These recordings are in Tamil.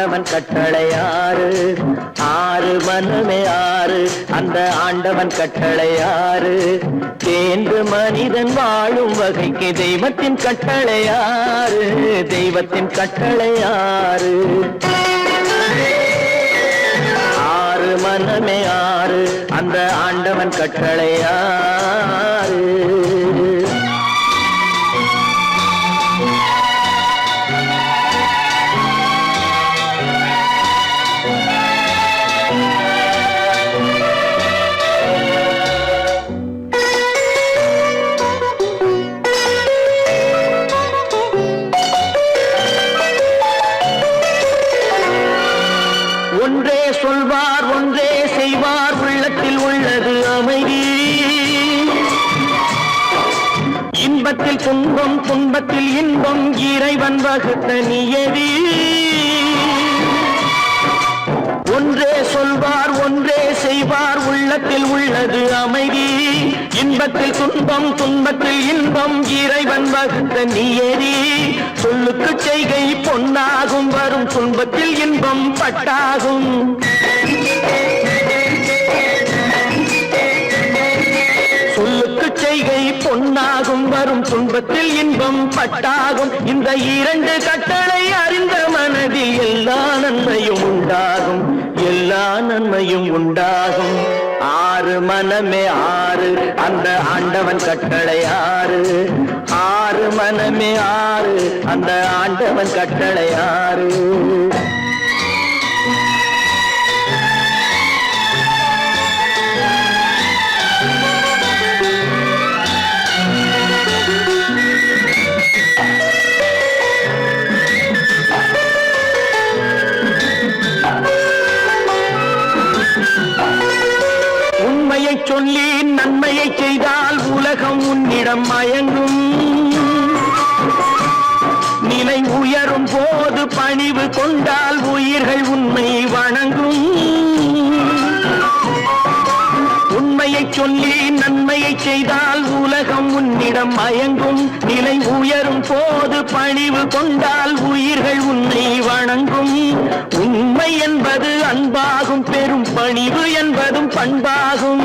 ஆண்டவன் கட்டளை ஆறு. ஆறு மனமே ஆறு, அந்த ஆண்டவன் கட்டளை ஆறு. தேர்ந்து மனிதன் வாழும் வகைக்கு தெய்வத்தின் கட்டளை ஆறு. தெய்வத்தின் கட்டளை ஆறு. ஆறு மனமே ஆறு, அந்த ஆண்டவன் கட்டளை ஆறு. ஒன்றே சொல்வார் ஒன்றே செய்வார், உள்ளத்தில் உள்ளது அமைதி. இன்பத்தில் துன்பம் துன்பத்தில் இன்பம், இறைவன் வகுத்த நியதி. ஒன்றே சொல்வார் ஒன்றே செய்வார், உள்ளத்தில் உள்ளது அமைதி. இன்பத்தில் துன்பம் துன்பத்தில் இன்பம், இறைவன் வகுத்த நியதி. சொல்லுக்கு செய்கை பொன்னாகும், வரும் துன்பத்தில் இன்பம் பட்டாகும். சொல்லுக்கு செய்கை பொன்னாகும், வரும் துன்பத்தில் இன்பம் பட்டாகும். இந்த இரண்டு கட்டளை அறிந்த மனதில் எல்லா நன்மையும் உண்டாகும். எல்லா நன்மையும் உண்டாகும். ஆறு மனமே ஆறு, அந்த ஆண்டவன் கட்டளை ஆறு. ஆறு மனமே ஆறு, அந்த ஆண்டவன் கட்டளை ஆறு. உண்மையை சொல்லி நன்மையை செய்தால் உலகம் உன்னிடம் மயங்கும். நிலை உயரும் போது பணிவு கொண்டால் உயிர்கள் உண்மை வணங்கும். உண்மையை சொல்லி நன்மையை செய்தால் உலகம் உன்னிடம் மயங்கும். நிலை உயரும் போது பணிவு கொண்டால் உயிர்கள் உன்னை வணங்கும். உண்மை என்பது அன்பாகும், பெரும் பணிவு என்பதும் பண்பாகும்.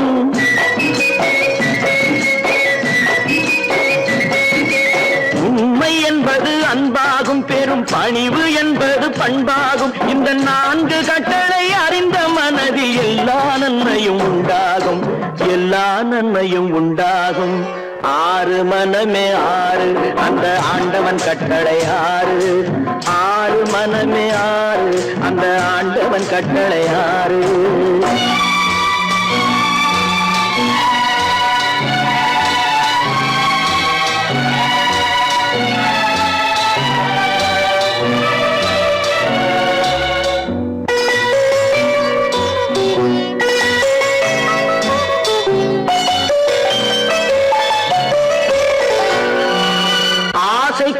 உண்மை என்பது அன்பாகும், பெரும் பணிவு என்பது பண்பாகும். இந்த நான்கு கட்டளை அறிந்த மனதில் எல்லா நன்மையும் உண்டாகும். எல்லா நன்மையும் உண்டாகும். ஆறு மனமே ஆறு, அந்த ஆண்டவன் கட்டளை ஆறு. ஆறு மனமே ஆறு, அந்த ஆண்டவன் கட்டளை ஆறு.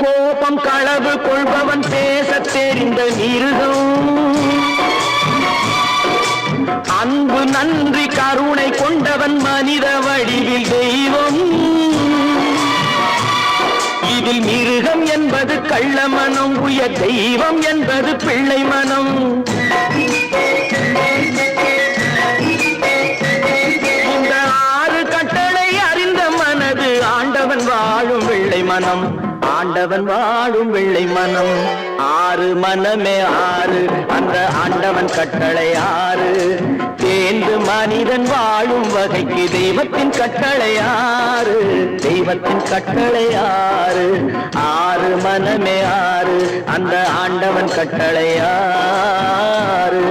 கோபம் களவு கொள்பவன் பேச தெரிந்த மிருகம். அன்பு நன்றி கருணை கொண்டவன் மனித வடிவில் தெய்வம். இதில் மிருகம் என்பது கள்ள மனம், உயர் தெய்வம் என்பது பிள்ளை மனம். இந்த ஆறு கட்டளை அறிந்த மனது ஆண்டவன் வாழும் வெள்ளை மனம். ஆண்டவன் வாழும் வெள்ளை மனம். ஆறு மனமே ஆறு, அந்த ஆண்டவன் கட்டளை ஆறு. தேர்ந்து மனிதன் வாழும் வகைக்கு தெய்வத்தின் கட்டளை ஆறு. தெய்வத்தின் கட்டளை ஆறு. ஆறு மனமே ஆறு, அந்த ஆண்டவன் கட்டளை ஆறு.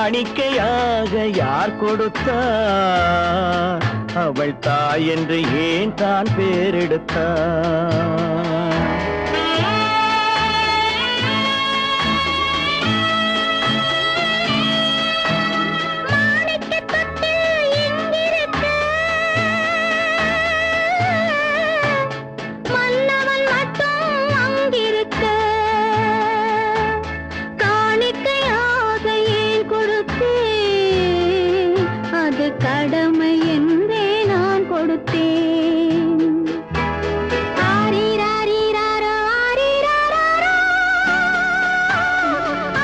காணிக்கையாக யார் கொடுத்தார்? அவள் தாய் என்று ஏன் தான் பேரெடுத்தார்? கடமை என்றே நான் கொடுத்தேன். ஆரிராரிராரோ, ஆரிராராரோ,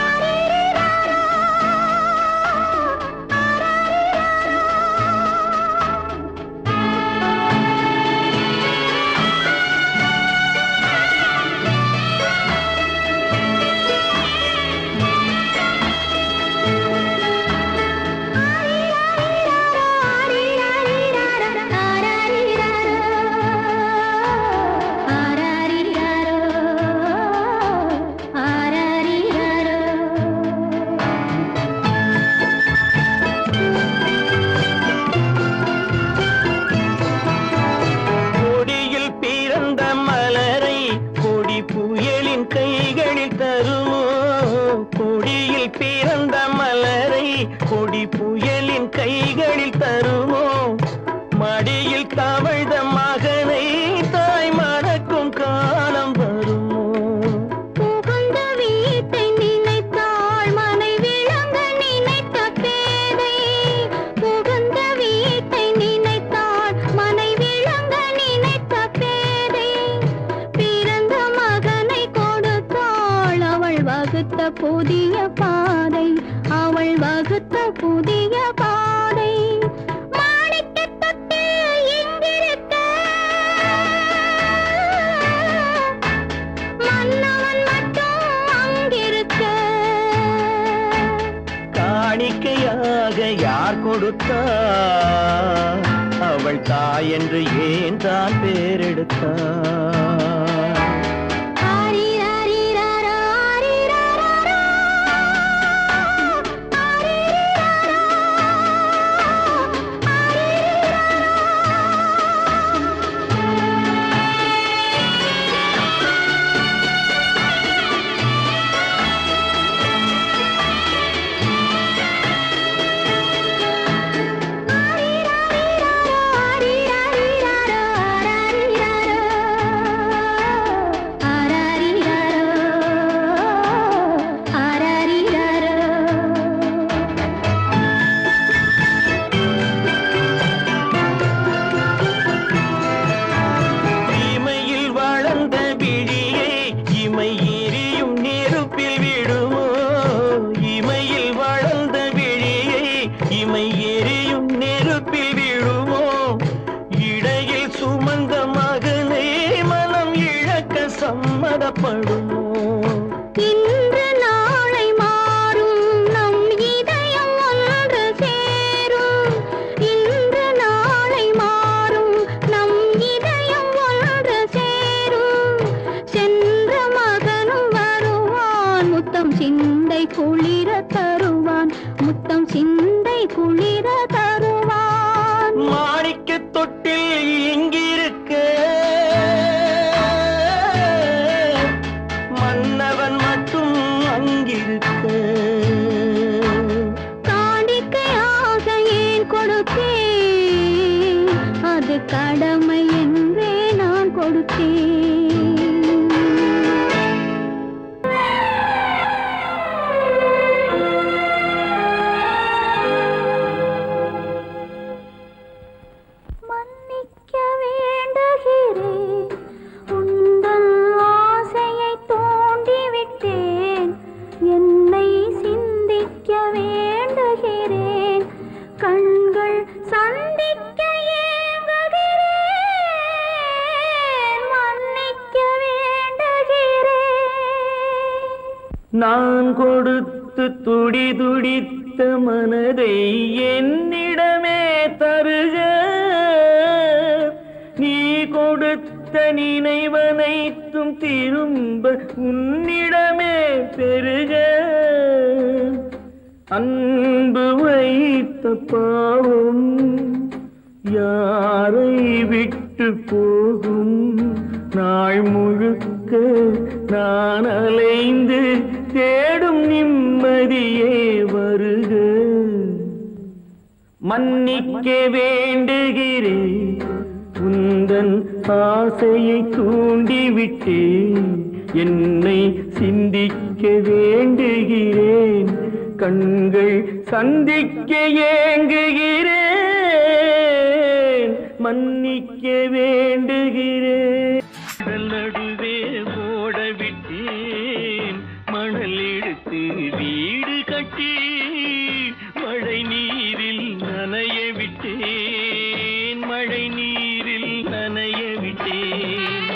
ஆரிராரோ, பிறந்த மலரை கொடி புயலின் கைகளில் தருமோ? மடியில் தவழ்ந்த மகனை தாய் மறக்கும் காலம் வருமோ? புகுந்த வீட்டை நினைத்தாள் மனை விளங்க நினைத்த பேதை. புகுந்த வீட்டை நினைத்தாள் மனை விளங்க நினைத்த பேதை. பிறந்த மகனை கொடுத்தாள் அவள் வகுத்த புதிய பாதை. அவள் வகுத்த புதிய பாதை. மாணிக்கத் தொட்டில் இங்கிருக்க, மன்னவன் மட்டும் அங்கிருக்க. காணிக்கையாக யார் கொடுத்தார்? அவள் தாய் என்று ஏன் தான் பேரெடுத்தார்? சம்மதப்படுமோ? இன்று நாளை மாறும் நம் இதயம் ஒன்று சேரும். இன்று நாளை மாறும் நம் இதயம் ஒன்று சேரும். சென்ற மகனும் வருவான், முத்தம் சிந்தை குளிர தருவான். முத்தம் சிந்தை குளிர தருவான். மாணிக்கத் தொட்டில் இங்கிருக்க, மன்னவன் மட்டும் அங்கிருக்க. காணிக்கையாக ஏன் கொடுத்தேன்? அது கடமை என்றே நான் கொடுத்தேன். மன்னிக்க வேண்டுகிறேன், உந்தன் ஆசையை தூண்டிவிட்டேன். என்னை சிந்திக்க வேண்டுகிறேன், கண்கள் சந்திக்க ஏங்குகிறேன். மன்னிக்க வேண்டுகிறேன். நான் கொடுத்து துடி துடித்த மனதை என்னிடமே தருக. நீ கொடுத்த நினைவனைத்தும் திரும்ப உன்னிடமே பெருக. அன்பு வைத்த பாவம் யாரை விட்டு போகும்? நாள் முழுக்க நான் அலைந்து தேடும் நிம்மதியே வருக. மன்னிக்க வேண்டுகிறேன், உந்தன் ஆசையை தூண்டிவிட்டேன். என்னை சிந்திக்க வேண்டுகிறேன், கண்கள் சந்திக்க ஏங்குகிறேன். மன்னிக்க வேண்டுகிறேன். நடுவே ஓடவிட்டேன், மணல் எடுத்து வீடு கட்டி மழை நீரில் நனைய விட்டேன். மழை நீரில் நனைய விட்டேன்.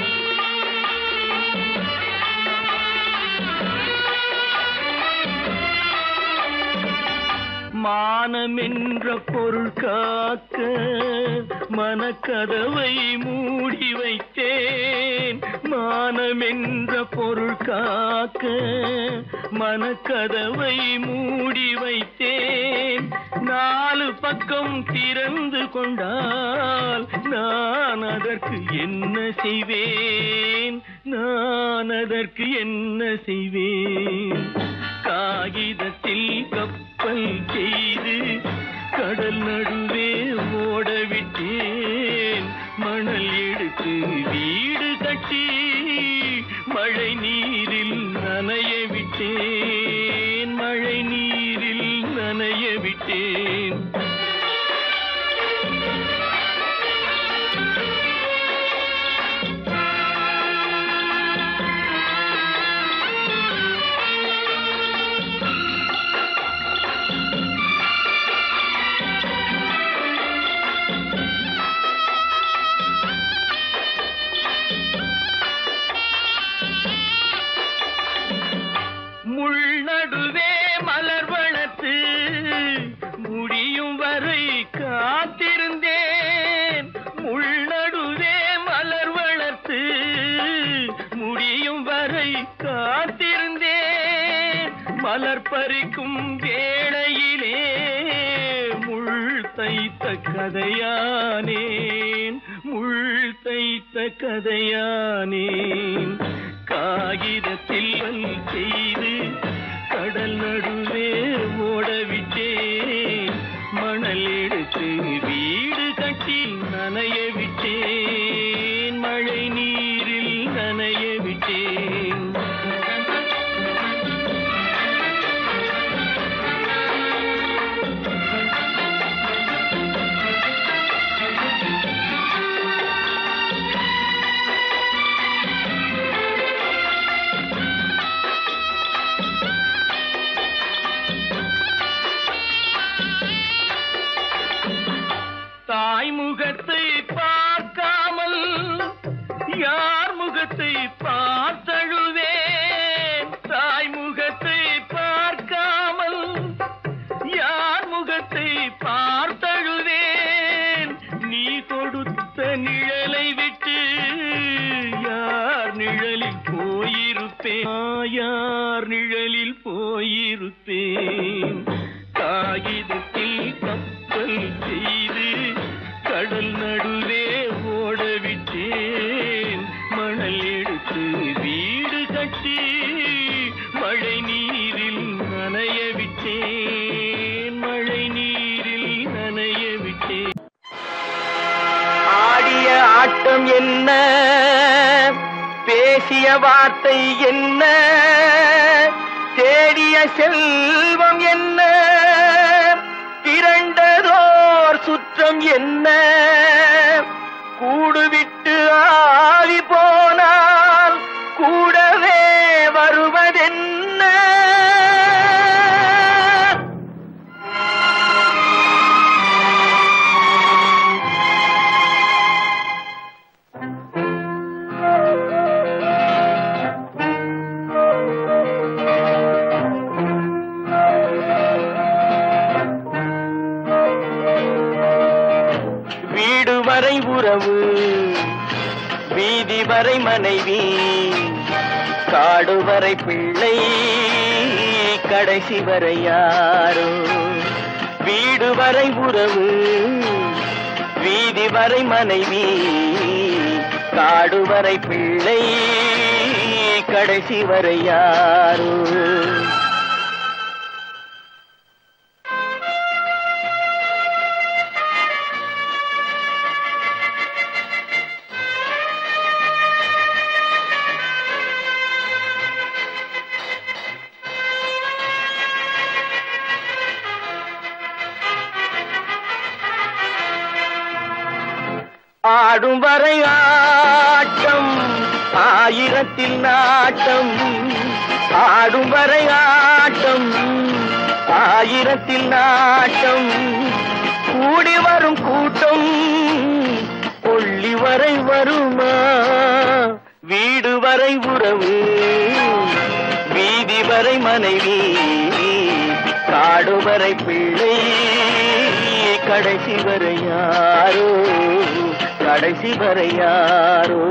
மானம் என்ற பொருள் காக்க மனக்கதவை மூடி வைத்தேன். மானம் என்ற பொருள் காக்க மனக்கதவை மூடி வைத்தேன். 4 பக்கம் திறந்து கொண்டால் நான் அதற்கு என்ன செய்வேன்? நான் அதற்கு என்ன செய்வேன்? காகிதத்தில் கப்பல் செய்து கடல் நடுவே ஓடவிட்டேன். மணல் எடுத்து வீடு கட்டி மழை நீரில் நனைய விட்டேன். மழை நீரில் நனைய விட்டேன். முள்நடுவே மலர் வளர்த்து முடியும் வரை காத்திருந்தேன். முள்நடுவே மலர் வளர்த்து முடியும் வரை காத்திருந்தேன். மலர் பறிக்கும் வேளையிலே முள் தைத்த கதையானேன். முள் தைத்த கதையானேன். காகிதத்தில் செய்து கடல் நடுவே ஓடவிட்டேன். மணல் எடுத்து வீடு கட்டி நனைய விட்டேன். மழை நீரில் நனைய விட்டேன். தாய் முகத்தை பார்க்காமல் யார் முகத்தை பார்த்தழுவேன். தாய் முகத்தை பார்க்காமல் யார் முகத்தை பார்த்தழுவேன். நீ கொடுத்த நிழலை விட்டு யார் நிழலில் போயிருப்பேன். யார் நிழலில் போயிருப்பேன். காகிதத்தில் கப்பல் செய்து கடல் நடுவே ஓடவிட்டேன். மணல் எடுத்து வீடு கட்டி மழை நீரில் நனைய விட்டேன். மழை நீரில் நனைய விட்டேன். ஆடிய ஆட்டம் என்ன, பேசிய வார்த்தை என்ன, தேடிய செல்வம் என்ன, திரண்டதோர் சுற்றம் என்ன, கூடுவிட்டு ஆவி போனால் கூடவே வருவதென்ன. வீடு வரை உறவு, வீதி வரை மனைவி, காடு வரை பிள்ளை, கடைசி வரை யாரோ. வீடு வரை உறவு, வீதி வரை மனைவி, காடு வரை பிள்ளை, கடைசி வரை யாரோ. ஆடும் வரை ஆட்டம், ஆயிரத்தில் நாட்டம். ஆடும் வரை ஆட்டம், ஆயிரத்தில் நாட்டம். கூடி வரும் கூட்டம் கொள்ளி வரை வருமா. வீடு வரை உறவு, வீதி வரை மனைவி, காடு வரை பிள்ளை, கடைசி வரை யாரோ. கடைசி வரை யாரோ.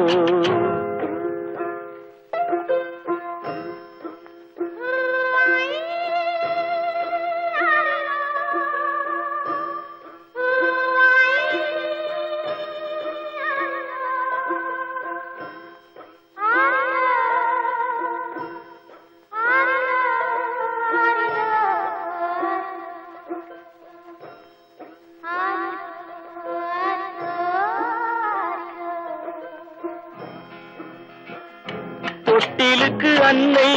தொட்டிலுக்கு அன்னை,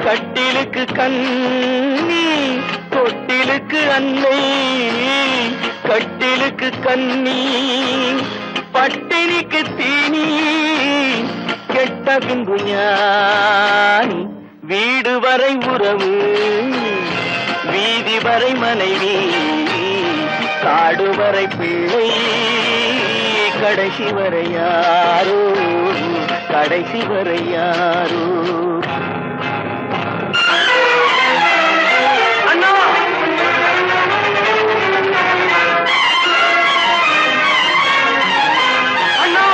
கட்டிலுக்கு கண்ணி. தொட்டிலுக்கு அன்னை, கட்டிலுக்கு கண்ணி. பட்டினிக்கு தீனி, கெட்ட பின்பு ஞானி. வீடு வரை உறவு, வீதி வரை மனைவி, காடு வரை பிள்ளை, கடைசி வரை யாரோ. கடைசி வரை யாரோ. அண்ணா, அண்ணா,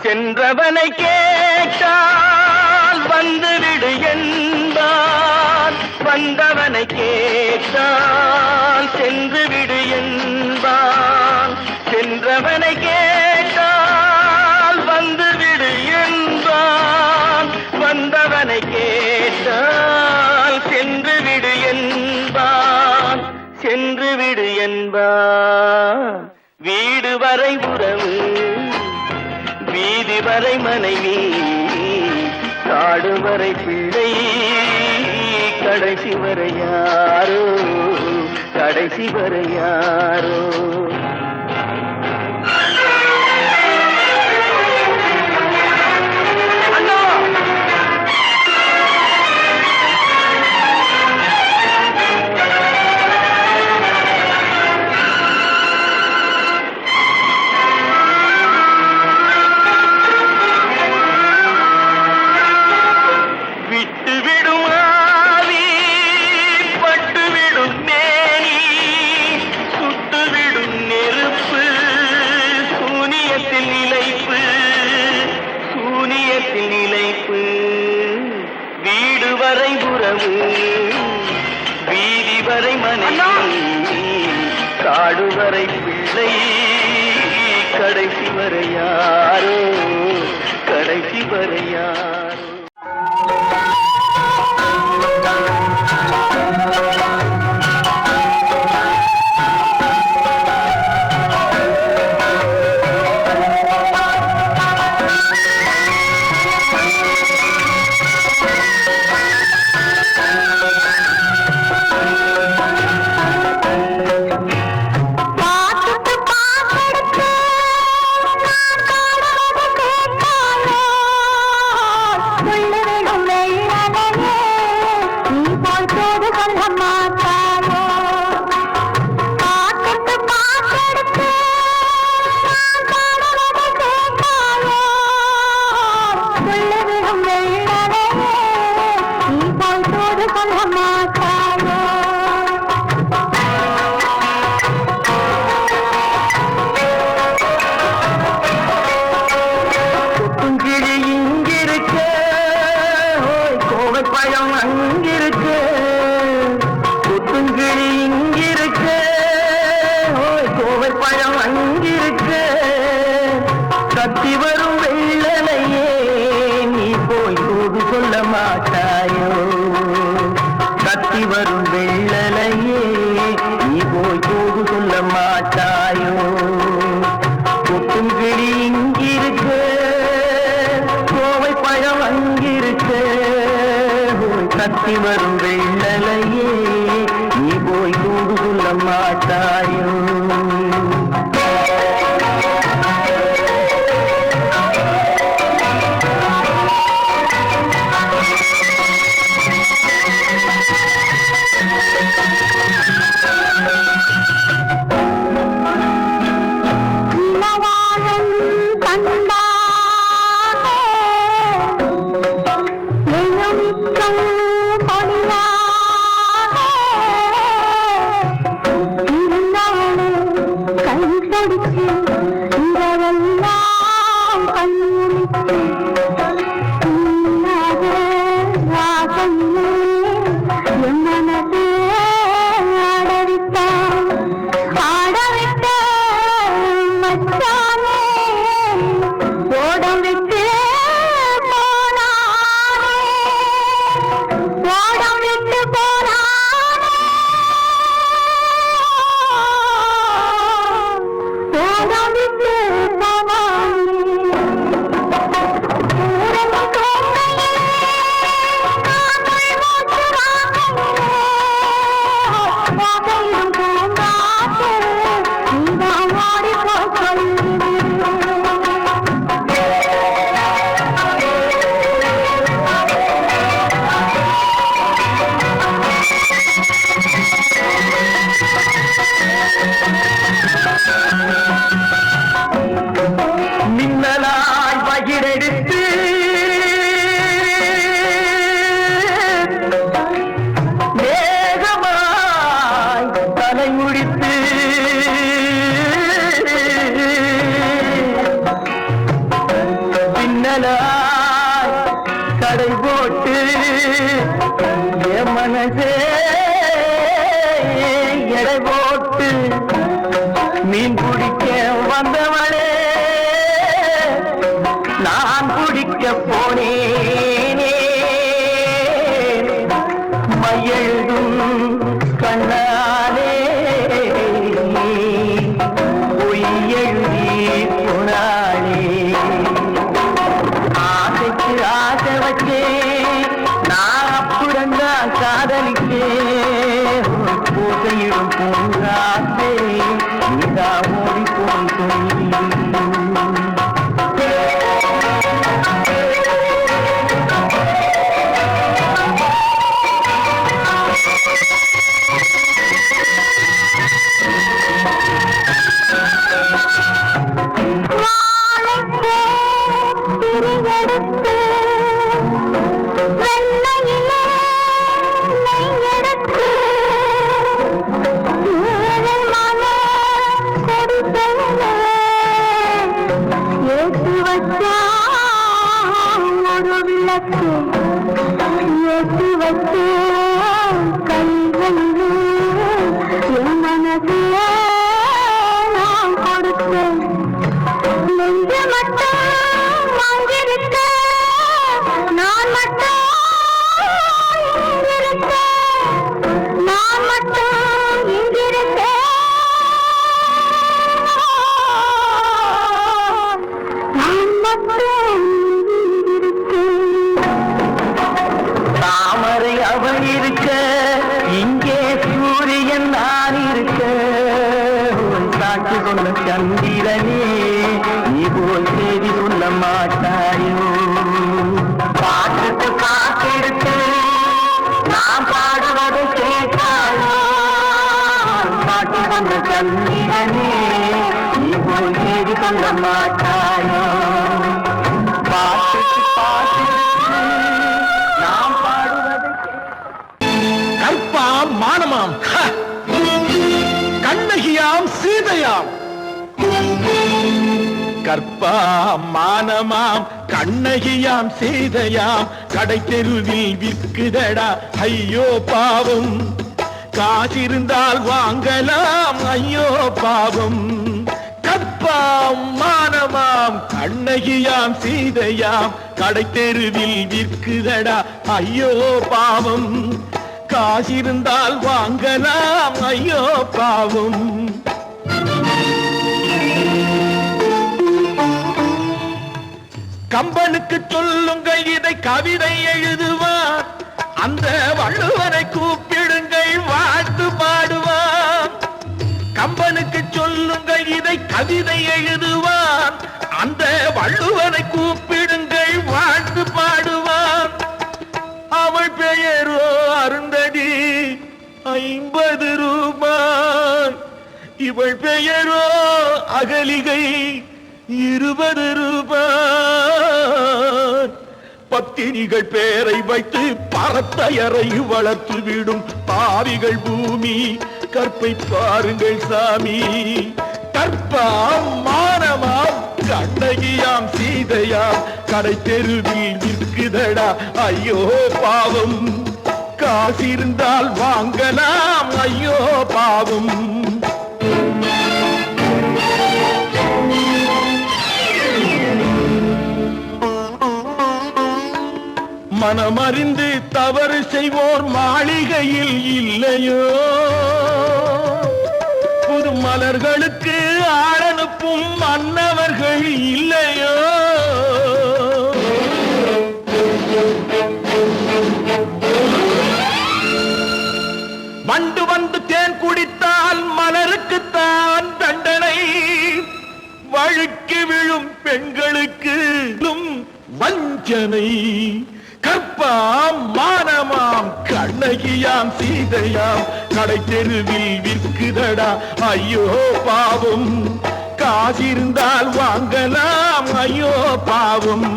சென்றவனை கேட்டால் வந்துவிடு என்பான், வந்தவனை கேட்டால் சென்று விடு என்பான். சென்றவனை கேட்டால் வந்துவிடு என்பான், வந்தவனை கேட்டால் சென்று விடு என்பான். சென்று விடு என்பான். வீடு வரை உறவு, வீதி வரை மனைவி, காடு வரை பிள்ளை, கடைசி வரை யாரோ. கடைசி வரை யாரோ. வீடு வரை உறவு, வீதி வரை மனைவி, காடு வரை பிள்ளை, கடைசி வரை யாரோ. கடைசி வரை யாரோ. கத்தி வரும் வெள்ளலையே நீ போய் தூது சொல்ல மாட்டாயோ கத்தி வரும் வெள்ளலையே நீ போய் தூது சொல்ல மாட்டாயோ கொட்டும் கிளி இங்கிருக்கு கோவை பழம் அங்கிருக்கு கத்தி வரும் வெள்ளலையே நீ போய் தூது சொல்ல மாட்டாயோ கடை போட்டு மனசே எடை போட்டு மீன் பிடிக்க வந்தவளே நான் பிடிக்க போனேனே மையெழுதும் கண்ணாலே பொய் எழுதி போனாளே ஆசை வச்சே நான் அப்புறந்தான் காதலிக்கே பூசையிடும் பூங்காத்தே நீதா ஓடி போய் சொல்லி சந்திரனே நீ போல் செய்தி சொல்ல மாட்டாயோ பாட்டுக்கு பாட்டெடுத்து நான் பாடுவதை கேட்டாயோ பாட்டு சொன்ன சந்திரனே நீ போல் செய்தி சொல்ல மாட்டாயோ பாட்டுக்கு பாட்டெடுத்து நான் பாடுவதை கற்பாம் மானமாம் கண்ணகியாம் சீதையாம் கற்பாம் மானமாம் கண்ணகியாம் சீதையாம் கடை தெருவில் விற்குதடா ஐயோ பாவம் காசிருந்தால் வாங்கலாம் ஐயோ பாவம் கற்பாம் மானமாம் மானமாம் கண்ணகியாம் சீதையாம் கடை தெருவில் விற்குதடா ஐயோ பாவம் காசிருந்தால் வாங்கலாம் ஐயோ பாவம் கம்பனுக்கு சொல்லுங்கள் இதை கவிதை எழுதுவார் அந்த வள்ளுவரை கூப்பிடுங்கள் வாழ்த்து பாடுவார் கம்பனுக்கு சொல்லுங்கள் இதை கவிதை எழுதுவார் அந்த வள்ளுவரை கூப்பிடுங்கள் வாழ்த்து பாடுவார் அவள் பெயரோ அருந்ததி 50 ரூபாய் இவள் பெயரோ அகலிகை 20 ரூபாய் பத்தினிகள் பேரை வைத்து பரத்தையறை வளர்த்து விடும் பாவிகள் பூமி கற்பை பாருங்கள் சாமி கற்பாம் மானமாம் கண்ணகியாம் சீதையாம் கடை தெருவில் விற்குதடா ஐயோ பாவம் காசிருந்தால் வாங்கலாம் ஐயோ பாவம் மனமறிந்து தவறு செய்வோர் மாளிகையில் இல்லையோ புது மலர்களுக்கு ஆளனுப்பும் மன்னவர்கள் இல்லையோ வண்டு வந்து தேன் குடித்தால் மலருக்குத்தான் தண்டனை வழுக்கி விழும் பெண்களுக்கு வஞ்சனை கற்பாம் மானமாம் கண்ணகியாம் சீதையாம் கடை தெருவில் விற்குதடா ஐயோ பாவம் காசிருந்தால் வாங்கலாம் ஐயோ பாவம்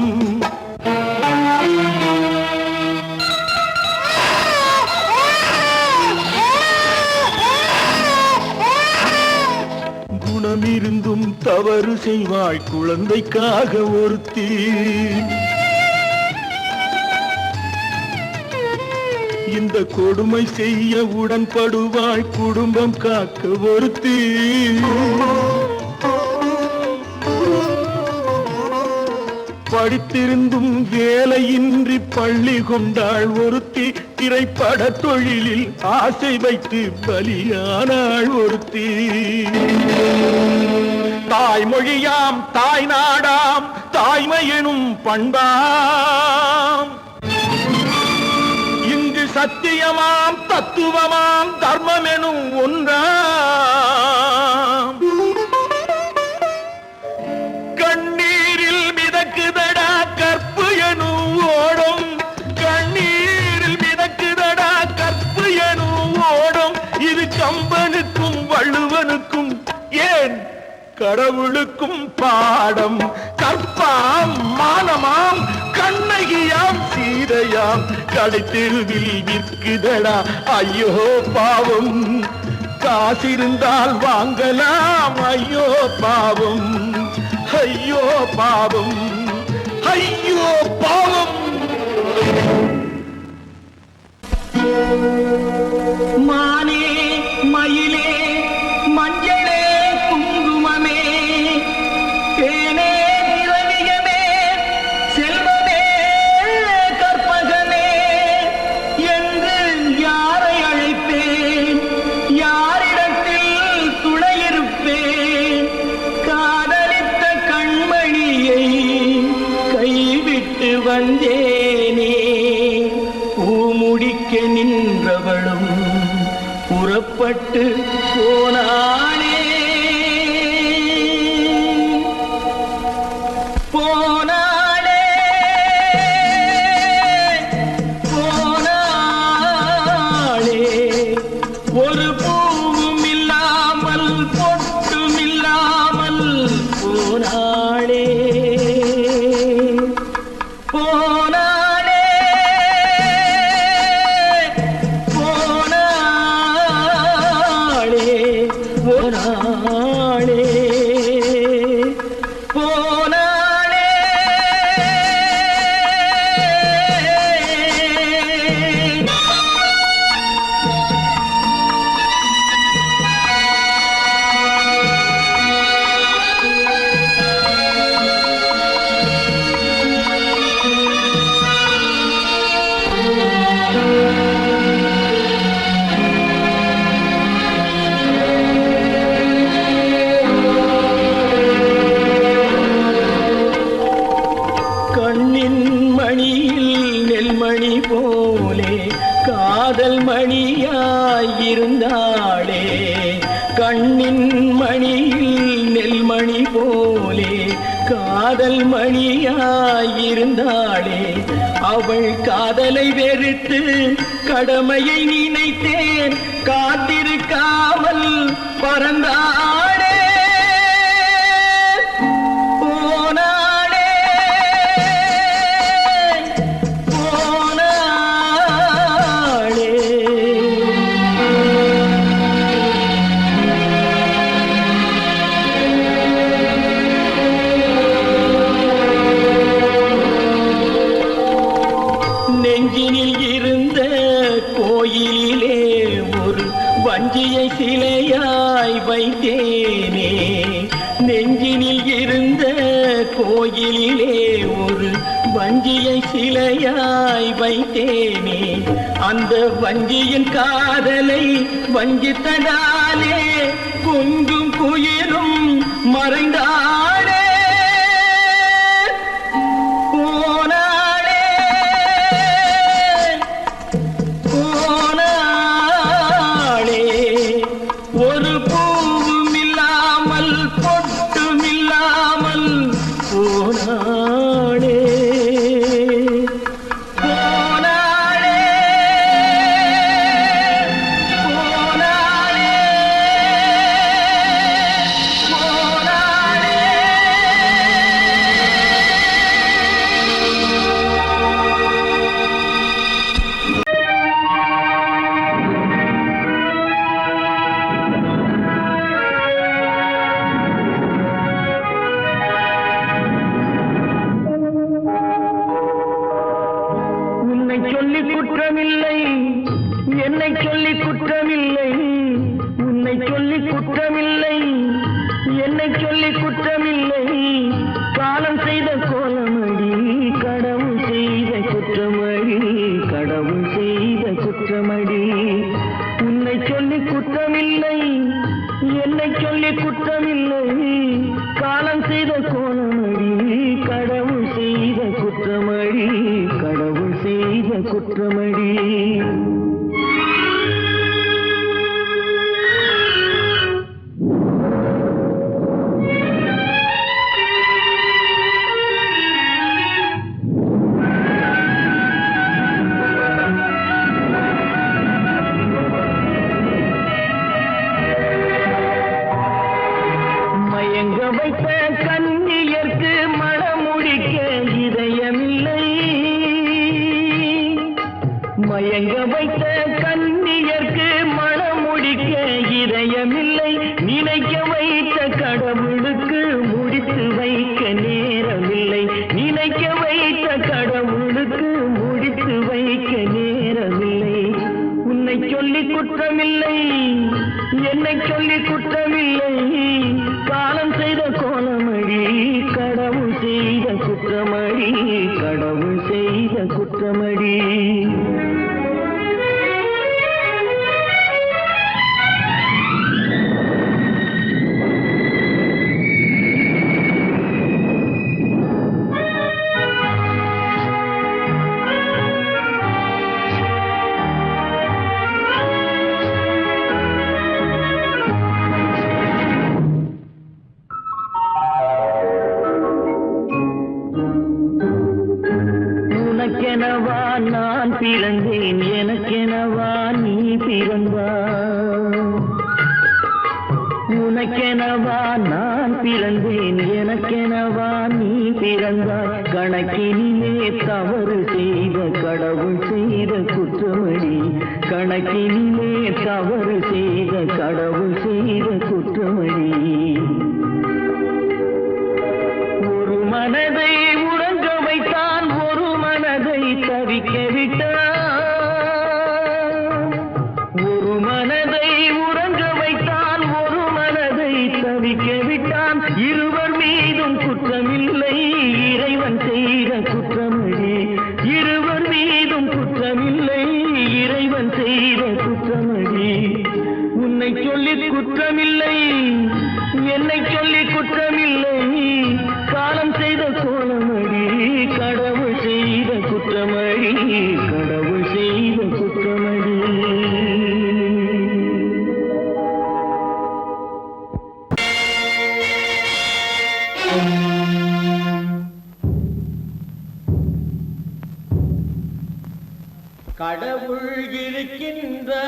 குணமிருந்தும் தவறு செய்வாய் குழந்தைக்காக ஒருத்தி இந்த கொடுமை செய்ய உடன்படுவாய் குடும்பம் காக்க ஒருத்தி படித்திருந்தும் வேலையின்றி பள்ளி கொண்டாள் ஒருத்தி திரைப்பட தொழிலில் ஆசை வைத்து பலியானாள் ஒருத்தி தாய்மொழியாம் தாய் நாடாம் தாய்மையெனும் பண்பாம் சத்தியமாம் தத்துவமாம் தர்மம் எனும் ஒன்றாம் கண்ணீரில் மிதக்குதடா கற்பு எனும் ஓடும் கண்ணீரில் மிதக்குதடா கற்பு எனும் ஓடும் இது கம்பனுக்கும் வள்ளுவனுக்கும் ஏன் கடவுளுக்கும் பாடம் கற்பாம் மானமாம் கண்ணகியாம் சீதையாம் கடை தெருவில் விற்குதடா ஐயோ பாவம் காசிருந்தால் வாங்கலாம் ஐயோ பாவம் ஐயோ பாவம் ஐயோ பாவம் மானே மயிலே மஞ்சளே குங்குமமே தேனே திரவியமே செல்வமே கற்பகமே என்று யாரை அழைப்பேன் யாரிடத்தில் துணையிருப்பேன் காதலித்த கண்மணியை கைவிட்டு வந்தேனே பூமுடிக்க நின்றவளும் புறப்பட்டு போனானே போனாளே போனாளே ஒரு பூவும் இல்லாமல் பொட்டும் இல்லாமல் போனாளே போனாளே போனாளே காதல் மணியாயிருந்தாளே அவள் காதலை வெறுத்து கடமையை நினைத்தேன் காத்திருக்காமல் பறந்தாளே நெஞ்சினில் இருந்த கோயிலே ஒரு வஞ்சியை சிலையாய் வைத்தேனே நெஞ்சினில் இருந்த கோயிலே ஒரு வஞ்சியை சிலையாய் வைத்தேனே அந்த வஞ்சியின் காதலை வஞ்சித்ததாலே குஞ்சும் குயிலும் மறைந்தாளே ஒரு பூவும் இல்லாமல் பொட்டும் இல்லாமல் போனாளே போனாளே போனாளே போனாளே சொல்லி குற்றமில்லை என்னை சொல்லி குற்றமில்லை உன்னை சொல்லி குற்றமில்லை என்னை சொல்லி குற்றமில்லை காலம் செய்த கோலமடி கடவுள் செய்த குற்றமடி கடவுள் செய்த குற்றமடி உன்னை சொல்லி குற்றமில்லை என்னை சொல்லி குற்றமில்லை காலம் செய்த கோலமடி கடவுள் செய்த குற்றமடி கடவுள் செய்த குற்றமடி மயங்க வைத்த கண்ணியர்க்கு மனமுடிக்க இதயமில்லை மயங்க வைத்த கண்ணியர்க்கு மனமுடிக்க இதயமில்லை நினைக்க வைத்த கடவுளுக்கு முடித்து வைக்க நேரமில்லை நினைக்க வைத்த கடவுளுக்கு முடித்து வைக்க நேரமில்லை உன்னை சொல்லி குற்றமில்லை என்னை சொல்லி குற்றமில்லை காலம் செய்த கோலமடி கடவுள் செய்த குற்றமடி கடவுள் செய்த குற்றமடி உனக்கெனவா நான் பிறந்தேன் எனக்கெனவா நீ பிறந்தாய் உனக்கெனவா நான் பிறந்தேன் எனக்கெனவா நீ பிறந்தாய் கணக்கினிலே தவறு செய்த கடவுள் செய்த குற்றமடி கணக்கினிலே தவறு செய்த கடவுள் செய்த குற்றமடி ஒரு மனதை உறங்க வைத்தான் ஒரு மனதை தவிக்க விட்டான் ஒரு மனதை உறங்க வைத்தான் ஒரு மனதை தவிக்க விட்டான் இருவர் மீதும் குற்றமில்லை இறைவன் செய்த குற்றமடி இருவர் மீதும் குற்றமில்லை இறைவன் செய்த குற்றமடி உன்னை சொல்லி குற்றமில்லை என்னை சொல்லி குற்றமில்லை காலம் செய்த கோலமடி கடவுள் செய்த குற்றமடி கடவுள் செய்த குற்றமடி கடவுள் இருக்கின்றார்.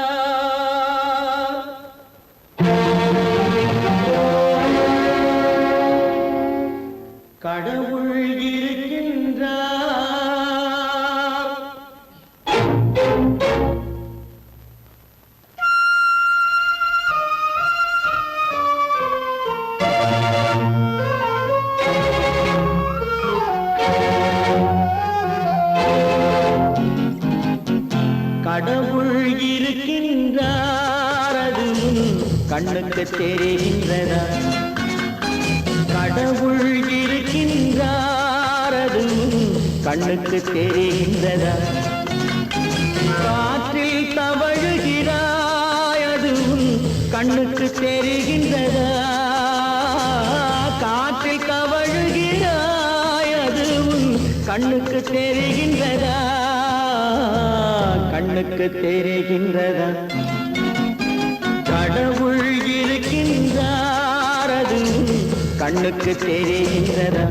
கடவுள் இருக்கின்றார். கடவுள் இருக்கின்றார், அது கண்ணுக்கு தெரிகின்றதா? கடவுள் இருக்கின்றார், அது கண்ணுக்கு தெரிகின்றதா? காற்றில் தவழுகிறாய், அது கண்ணுக்கு தெரிகின்றதா? காற்றில் தவழுகிறாய், அது கண்ணுக்கு தெரிகின்றதா? கண்ணுக்கு தெரிகின்றதா? கடவுள் இருக்கின்றார், அது கண்ணுக்கு தெரிகின்றதா?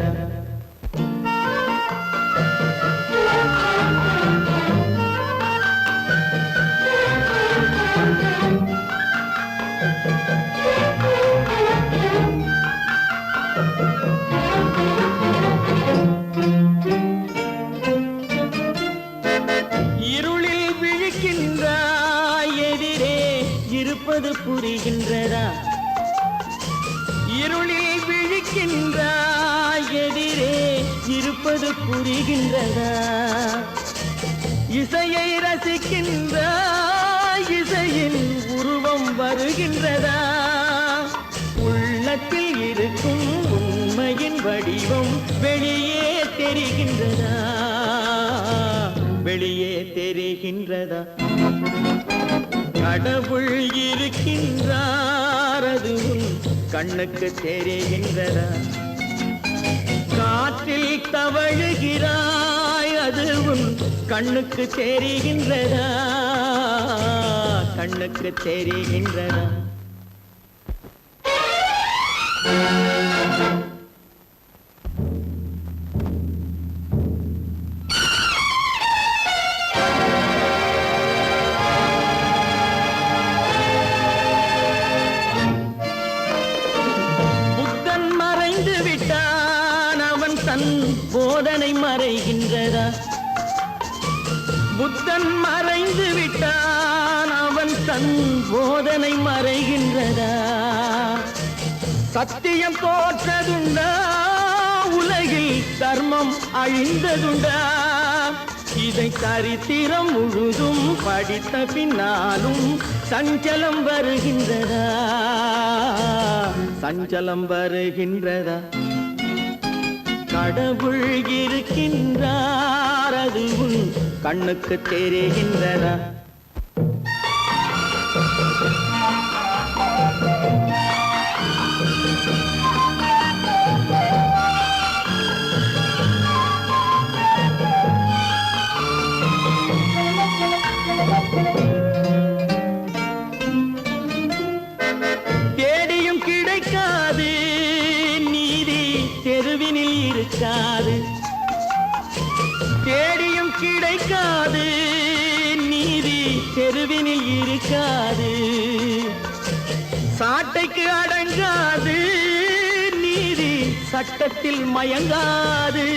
இருளில் விழிக்கின்றாய், எதிரே இருப்பது புரிகின்றதா? இருளில் விழிக்கின்றாய், எதிரே இருப்பது புரிகின்றதா? இசையை ரசிக்கின்றாய், இசையின் உருவம் வருகின்றதா? உள்ளத்தில் இருக்கும் உண்மையின் வடிவம் வெளியே தெரிகின்றதா? வெளியே தெரிகின்றதா? கடவுள் இருக்கின்றார், அது கண்ணுக்கு தெரிகின்றதா? காற்றில் தவழுகிறாய், அது கண்ணுக்கு தெரிகின்றதா? கண்ணுக்கு தெரிகின்றதா? புத்தன் மறைந்து விட்டான், அவன் தன் போதனை மறைகின்றதா? புத்தன் மறைந்து விட்டான், அவன் தன் போதனை மறைகின்றதா? சத்தியம் தோற்றதுண்டா? உலகில் தர்மம் அழிந்ததுண்டா? இதை சரித்திரம் முழுதும் படித்த பின்னாலும் சஞ்சலம் வருகின்றதா? சஞ்சலம் வருகின்றதா? கடவுள் இருக்கின்றார், அது கண்ணுக்கு தெரிகின்றதா? தேடியும் கிடைக்காது நீதி, தெருவினில் இருக்காது. தேடியும் கிடைக்காது நீதி, தெருவினில் இருக்காது. சாட்டைக்கு அடங்காது நீதி, சட்டத்தில் மயங்காது.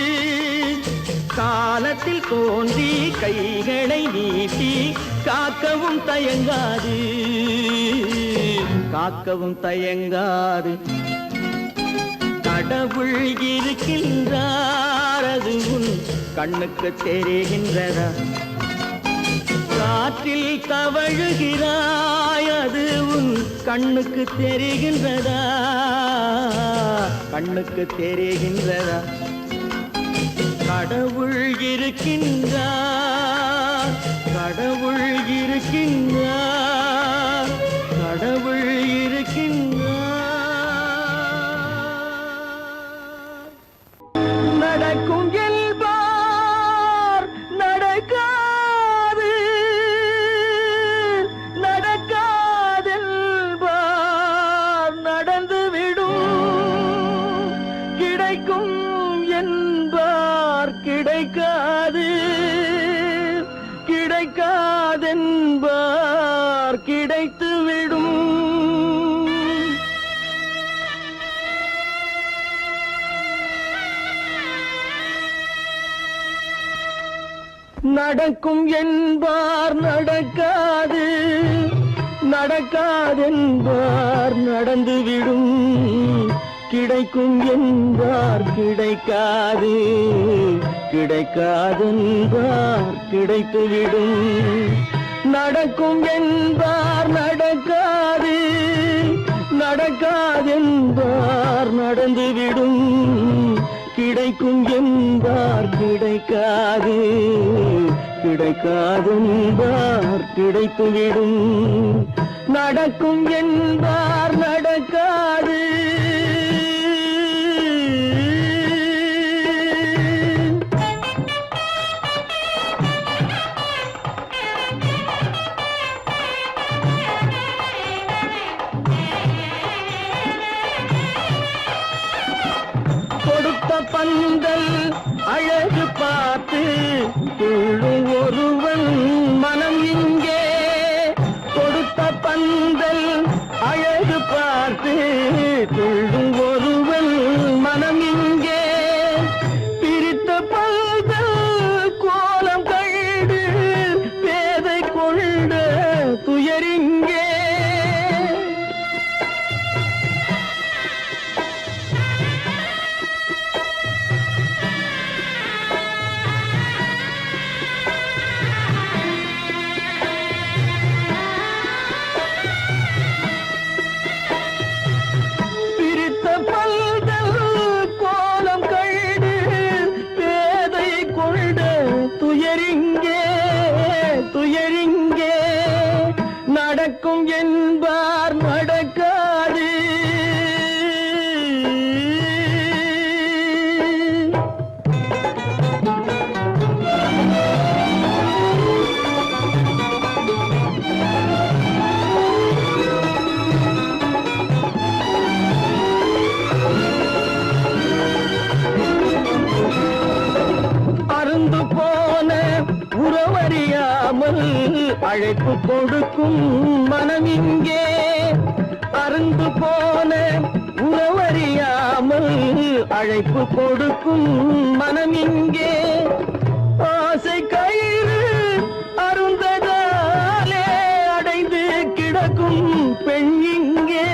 காலத்தில் தோன்றி கைகளை நீட்டி காக்கவும் தயங்காது. காக்கவும் தயங்காது. கடவுள் இருக்கின்றார், அது கண்ணுக்கு தெரிகின்றதா? காற்றில் தவழுகிறாய், அது கண்ணுக்கு தெரிகின்றதா? கண்ணுக்கு தெரிகின்றதா? கடவுள் இருக்கின்றார், கடவுள் இருக்கின்றார், கடவுள் இருக்கின்றார். நடக்கும் என்பார் நடக்காது, நடக்காதென்பார் நடந்துவிடும். கிடைக்கும் என்பார் கிடைக்காது, கிடைக்காது நடக்கும் என்பார் நடக்காது, நடக்காதென்பார் நடந்துவிடும், கிடைக்கும் என்பார் கிடைக்காது, கிடைக்காதென்பார் கிடைத்துவிடும். நடக்கும் என்பார் நடக்காது, நடக்காதென்பார் நடந்துவிடும், கிடைக்கும் என்பார் கிடைக்காது, கிடைக்காதென்பார் கிடைத்துவிடும். நடக்கும் என்பார் நடக்காது. கொடுத்த பந்தல் அழகு பார்த்து துள்ளும் ஒருவன் மனம் இங்கே, கொடுத்த பந்தல் அழகு பார்த்து துள்ளும் ஒருவன் மனம் இங்கே, பிரித்த பந்தல் கோலம் கண்டு பேதை கொண்ட துயரிங்கே. துயரிங்கே நடக்கும் என்பார் நடக்காது. அருந்து போன உறவறியாமல் அழைப்பு கொடுக்கும் மனம் இங்கே, அருந்து போன உறவறியாமல் அழைப்பு கொடுக்கும் மனம் இங்கே, ஆசை கயிறு அருந்ததாலே அடைந்து கிடக்கும் பெண் இங்கே.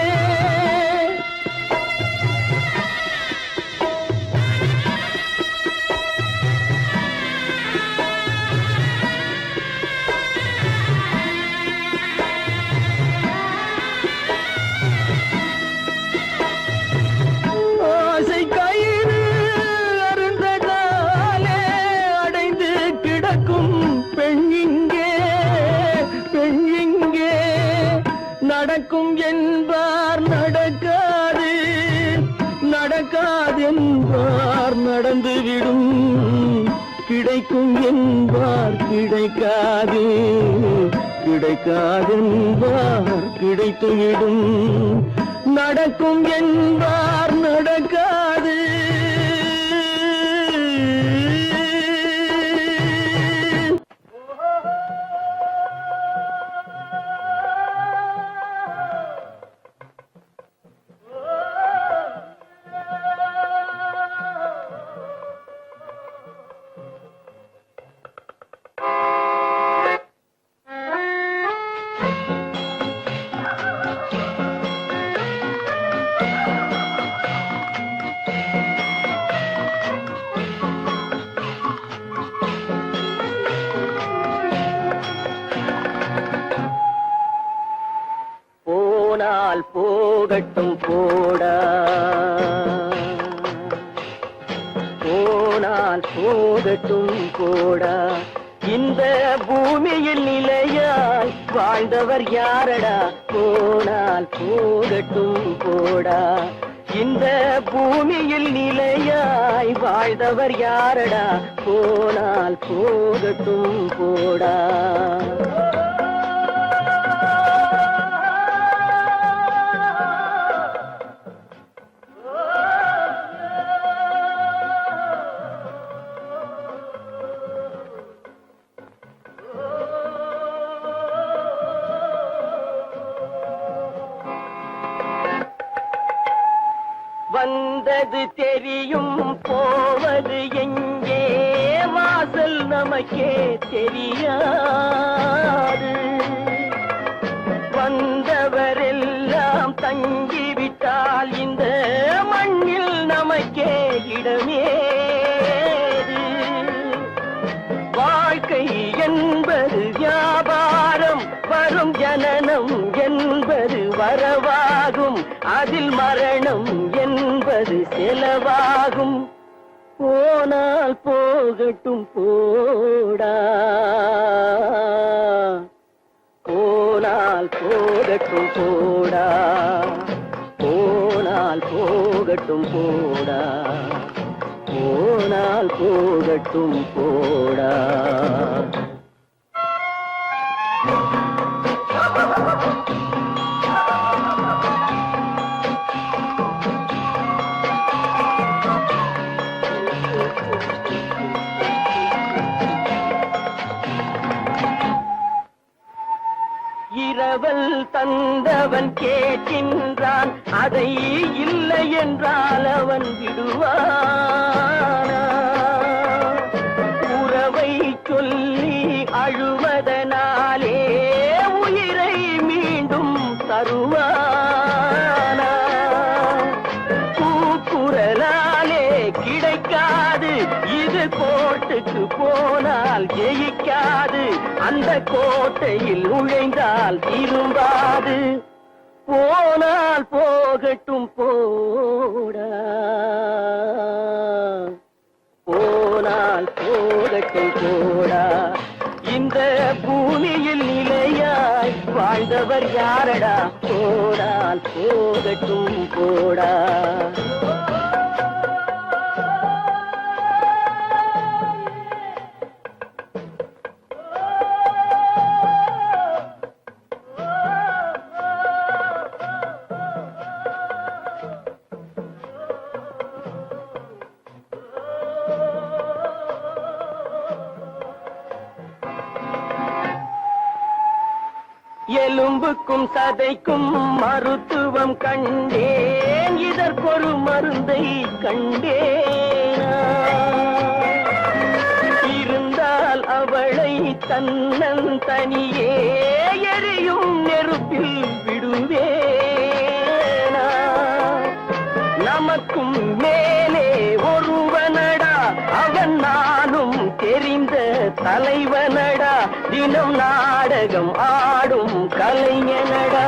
நடக்கும் என்பார் நடக்காது, நடக்காதென்பார் நடந்துவிடும், கிடைக்கும் என்பார் கிடைக்காது, கிடைக்காதென்பார் கிடைத்துவிடும். நடக்கும் என்பார் நடக்காது. போனால் போகட்டும் போடா, போனால் போகட்டும் போடா, இந்த பூமியில் நிலையாய் வாழ்ந்தவர் யாரடா, போனால் போகட்டும் போடா, இந்த பூமியில் நிலையாய் வாழ்ந்தவர் யாரடா, போனால் போகட்டும் போடா. வந்தது தெரியும் போவது எங்கே, வாசல் நமக்கே தெரியாது. வந்தவரெல்லாம் தங்கிவிட்டால் இந்த மண்ணில் நமக்கே இடமேது. வாழ்க்கை என்பது வியாபாரம், வரும் ஜனனம் என்பது வரவாகும், அதில் மரணம் என்பது செலவாகும். போனால் போகட்டும் போடா, போனால் போகட்டும் போடா, போனால் போகட்டும் போடா, போனால் போகட்டும் போடா. இரவல் தந்தவன் கேட்கின்றான், அதை இல்லை என்றால் அவன் விடுவானா? உறவை சொல்லி அழுவதனாலே உயிரை மீண்டும் தருவானா? கூக்குரலாலே கிடைக்காது, இது கோட்டுக்கு போனால் ஜெயிக்காது, அந்த கோட்டையில் நுழைந்தால் திரும்பாது. போனால் போகட்டும் போடா, போனால் போகட்டும் போடா. இந்த பூமியில் நிலையாய் வாழ்ந்தவர் யாரடா? போனால் போகட்டும் போடா. எலும்புக்கும் சதைக்கும் மருத்துவம் கண்டேன், இதற்கொரு மருந்தை கண்டேனா? இருந்தால் அவளை தன்னந்தனியே எரியும் நெருப்பில் விடுவேனா? நமக்கும் மேலே ஒருவனடா, அவன் நானும் தெரிந்த தலைவனடா, தினம் நாடகம் ஆடும் கலைஞனடா.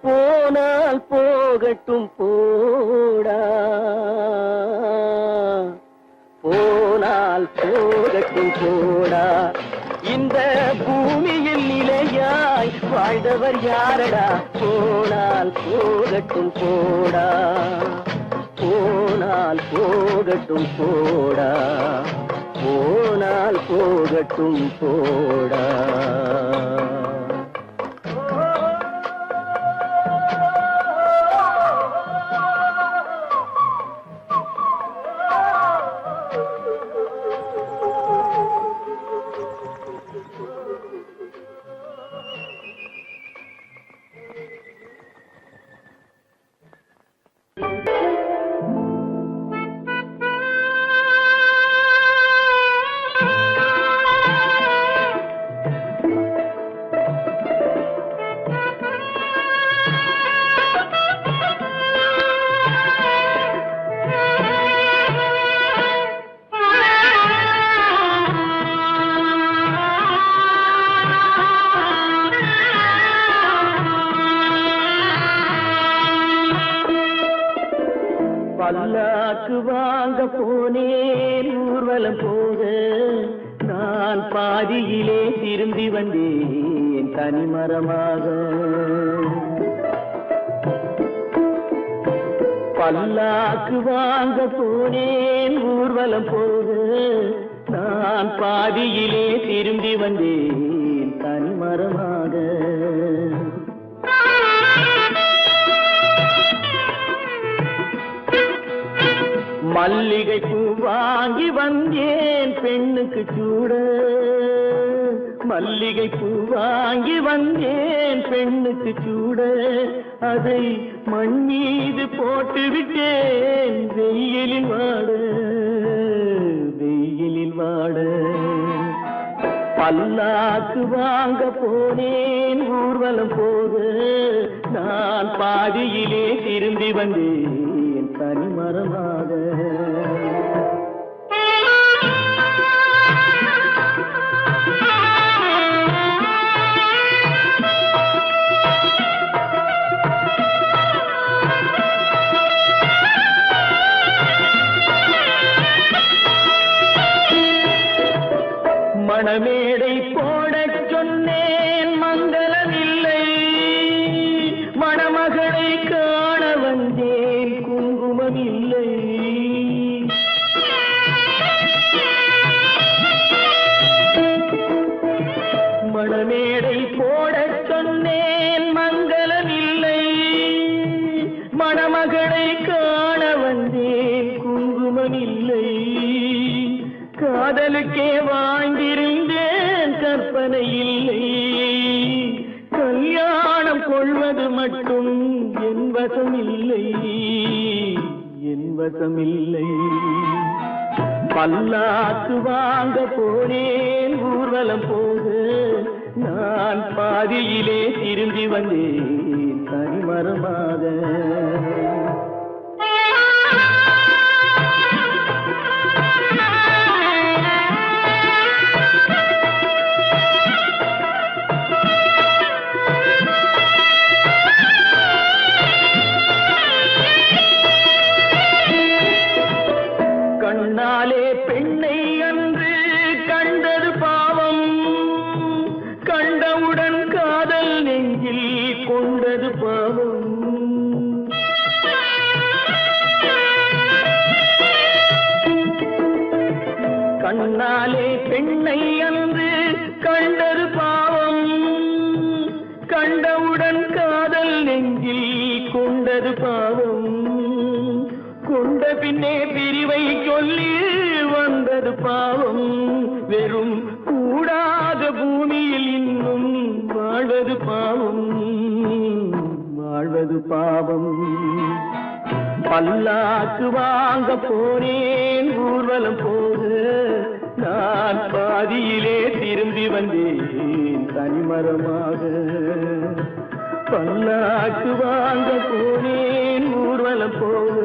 போனால் போகட்டும் போடா, போனால் போகட்டும் போடா. இந்த பூமியில் நிலையாய் வாழ்ந்தவர் யாரடா? போனால் போகட்டும் போடா, போனால் போகட்டும் போடா, போனால் போகட்டும் போடா. பல்லாக்கு வாங்க போனேன் ஊர்வலம் போக, நான் பாதியிலே திரும்பி வந்தேன் தனிமரமாக. பல்லாக்கு வாங்க போனேன் ஊர்வலம் போக, நான் பாதியிலே திரும்பி வந்தேன் தனிமரமாக. மல்லிகை பூ வாங்கி வந்தேன் பெண்ணுக்கு சூட, மல்லிகை பூ வாங்கி வந்தேன் பெண்ணுக்கு சூட, அதை மண் மீது போட்டு விட்டேன் வெயிலில் வாட, வெயிலில் வாட. பல்லாக்கு வாங்க போனேன் ஊர்வலம் போக நான் பாதியிலே திரும்பி வந்தேன் தனிமரமாக. மணமேடை போடச் சொன்னேன் மங்களமில்லை, மணமகளை காண வந்தேன் குங்குமமில்லை. மணமேடை போடச் சொன்னேன் மங்களமில்லை, மணமகளை காண வந்தேன் குங்குமமில்லை. காதலுக்கே வாழ்ந்திருந்தேன் கற்பனை இல்லை, கல்யாணம் கொள்வது மட்டும் என் வசமில்லை, என் வசமில்லை. பல்லாக்கு வாங்க போனேன் ஊர்வலம் போக நான் பாதியிலே திரும்பி வந்தேன் தனிமரமாக. கண்ணாலே பெண்ணை அன்று கண்டது பாவம், கண்டவுடன் காதல் நெஞ்சில் கொண்டது பாவம். கண்ணாலே பெண்ணை அன்று கண்டது பாவம், கண்டவுடன் காதல் நெஞ்சில் கொண்டது பாவம். கொண்ட பின்னே பிரிவை சொல்லி வந்தது பாவம், வெறும் கூடாத பூமியில் இன்னும் வாழ்வது பாவம், வாழ்வது பாவம். பல்லாக்கு வாங்க போனேன் ஊர்வலம் போக நான் பாதியிலே திரும்பி வந்தேன் தனிமரமாக. பல்லாக்கு வாங்க போனேன் ஊர்வலம் போக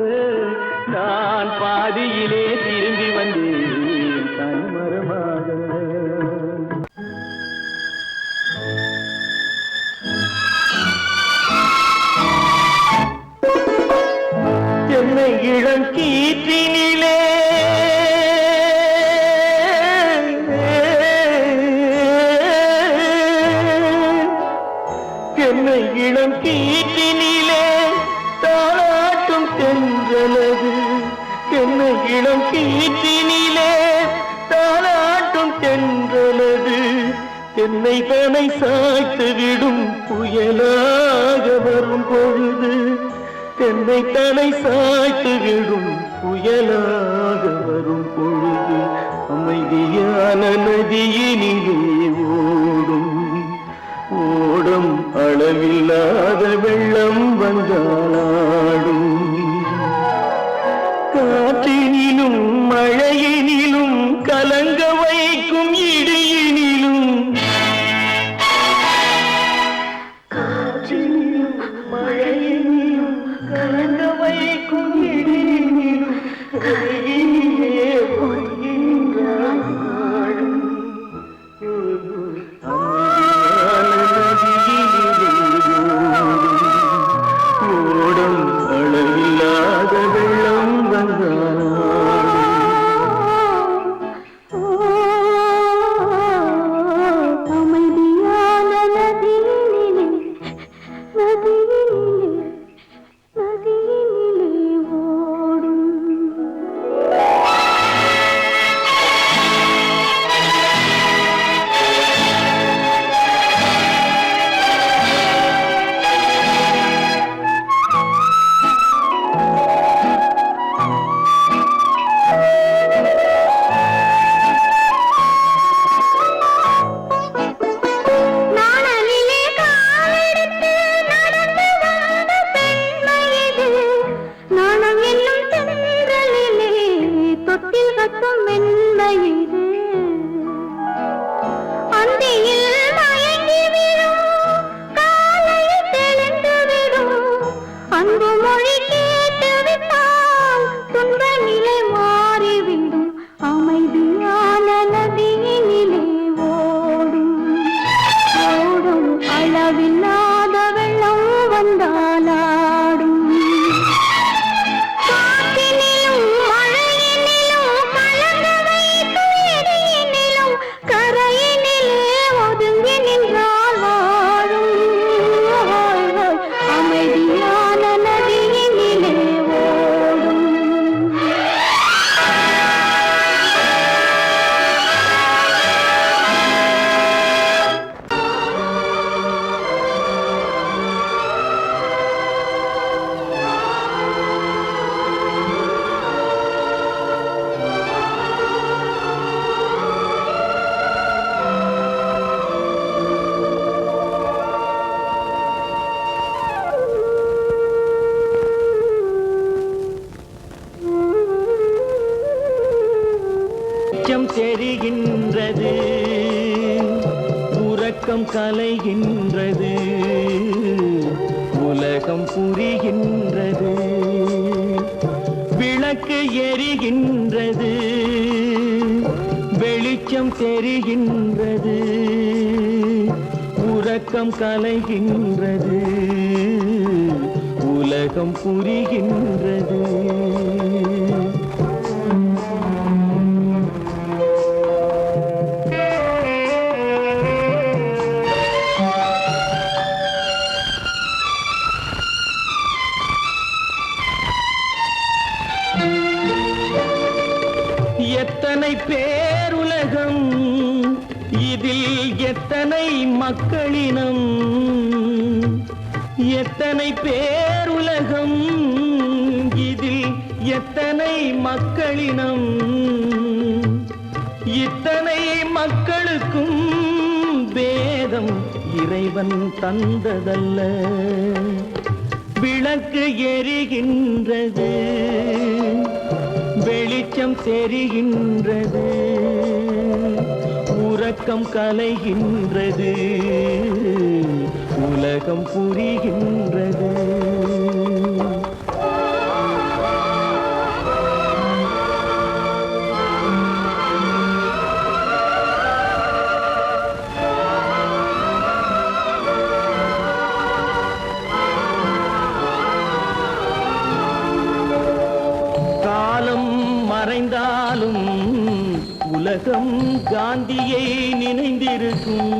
நான் பாதியிலே திரும்பி வந்தேன் தனிமரமாக. என்னை இளம் கீற்றினிலே என்னை இளம் கீற்றினிலே தாளாட்டும் தென்றலது, என்னை இளம் கீற்றினிலே தாளாட்டும் தென்றலது. என்னை தனை சாய்த்து விடும் புயலாக வரும் பொழுது, என்னை தனை சாய்த்து விடும் புயலாக வரும் பொழுது, அமைதியான நதியினிலே ஓடும் ஓடும் அளவில்லாத வெள்ளம் வந்தாடும். காற்றினிலும் மழையினிலும் கலங்க வைக்கும் இடியினிலும், காற்றினிலும் மழையினிலும் கலங்க வைக்கும் இடியினிலும் கரையினிலே பொய்கின்றான் வாழும். ஓடும் அளவில்லாத வெள்ளம் அமைதியான நதியினிலே நதியினிலே நதியினிலே ஓடும். நாணலிலே காலெடுத்து நடந்து வந்த பெண்மை இது, நாணம் என்னும் தென்றலிலே தொட்டில் கட்டும் மென்மை இது. வெளிச்சம் தெரிகின்றது, உறக்கம் கலைகின்றது, உலகம் புரிகின்றது. விளக்கு எரிகின்றது, வெளிச்சம் தெரிகின்றது, உறக்கம் கலைகின்றது, உலகம் புரிகின்றது. எத்தனை பேருலகம், இதில் எத்தனை மக்களினம், எத்தனை பேருலகம், இதில் எத்தனை மக்களினம். இத்தனை மக்களுக்கும் வேதம் இறைவன் தந்ததல்ல. விளக்கு எரிகின்றது, வெளிச்சம் தெரிகின்றது, உறக்கம் கலைகின்றது, உலகம் புரிகின்றது. காலம் மறைந்தாலும் உலகம் காந்தியை நினைந்திருக்கும்.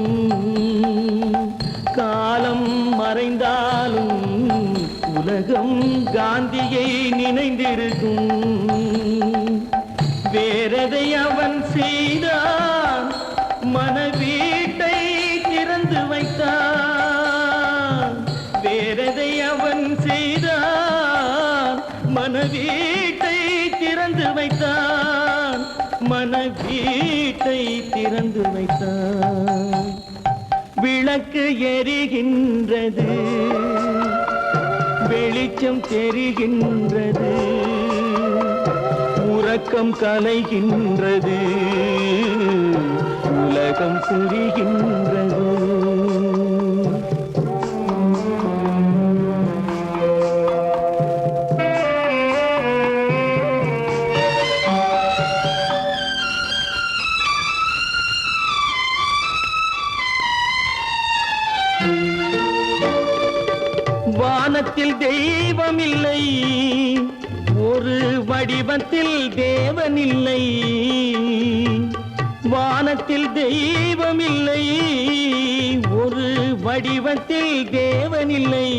காலம் மறைந்தாலும் உலகம் காந்தியை நினைந்திருக்கும். வேறதை அவன் செய்தான், மனவீட்டை திறந்து வைத்தான். வேறதை அவன் செய்தான், மனவீட்டை திறந்து வைத்தான், மனவீட்டை திறந்து வைத்தான். விளக்கு எரிகின்றது, வெளிச்சம் தெரிகின்றது, உறக்கம் கலைகின்றது, உலகம் புரிகின்றது. வானத்தில் தெய்வம் இல்லை, ஒரு வடிவத்தில் தேவன் இல்லை. வானத்தில் தெய்வம் இல்லை, ஒரு வடிவத்தில் தேவன் இல்லை.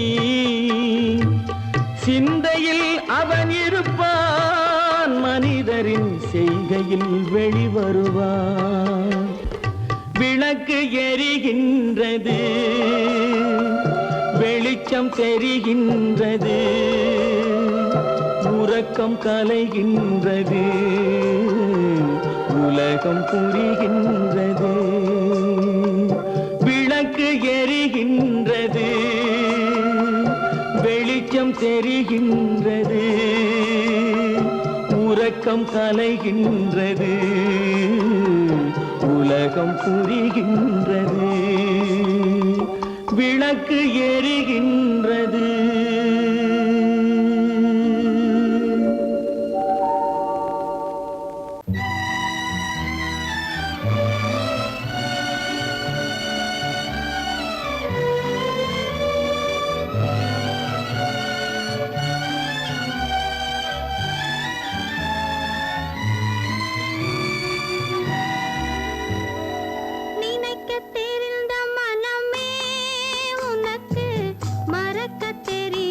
சிந்தையில் அவன் இருப்பான், மனிதரின் செய்கையில் வெளிவருவான். விளக்கு எரிகின்றது, வெளிச்சம் தெரிகின்றது, உறக்கம் கலைகின்றது, உலகம் புரிகின்றது. விளக்கு எரிகின்றது, வெளிச்சம் தெரிகின்றது, உறக்கம் கலைகின்றது, உலகம் புரிகின்றது. விளக்கு எரிகின்றது. நினைக்க தெரிந்த மனமே உனக்கு மறக்க தெரிய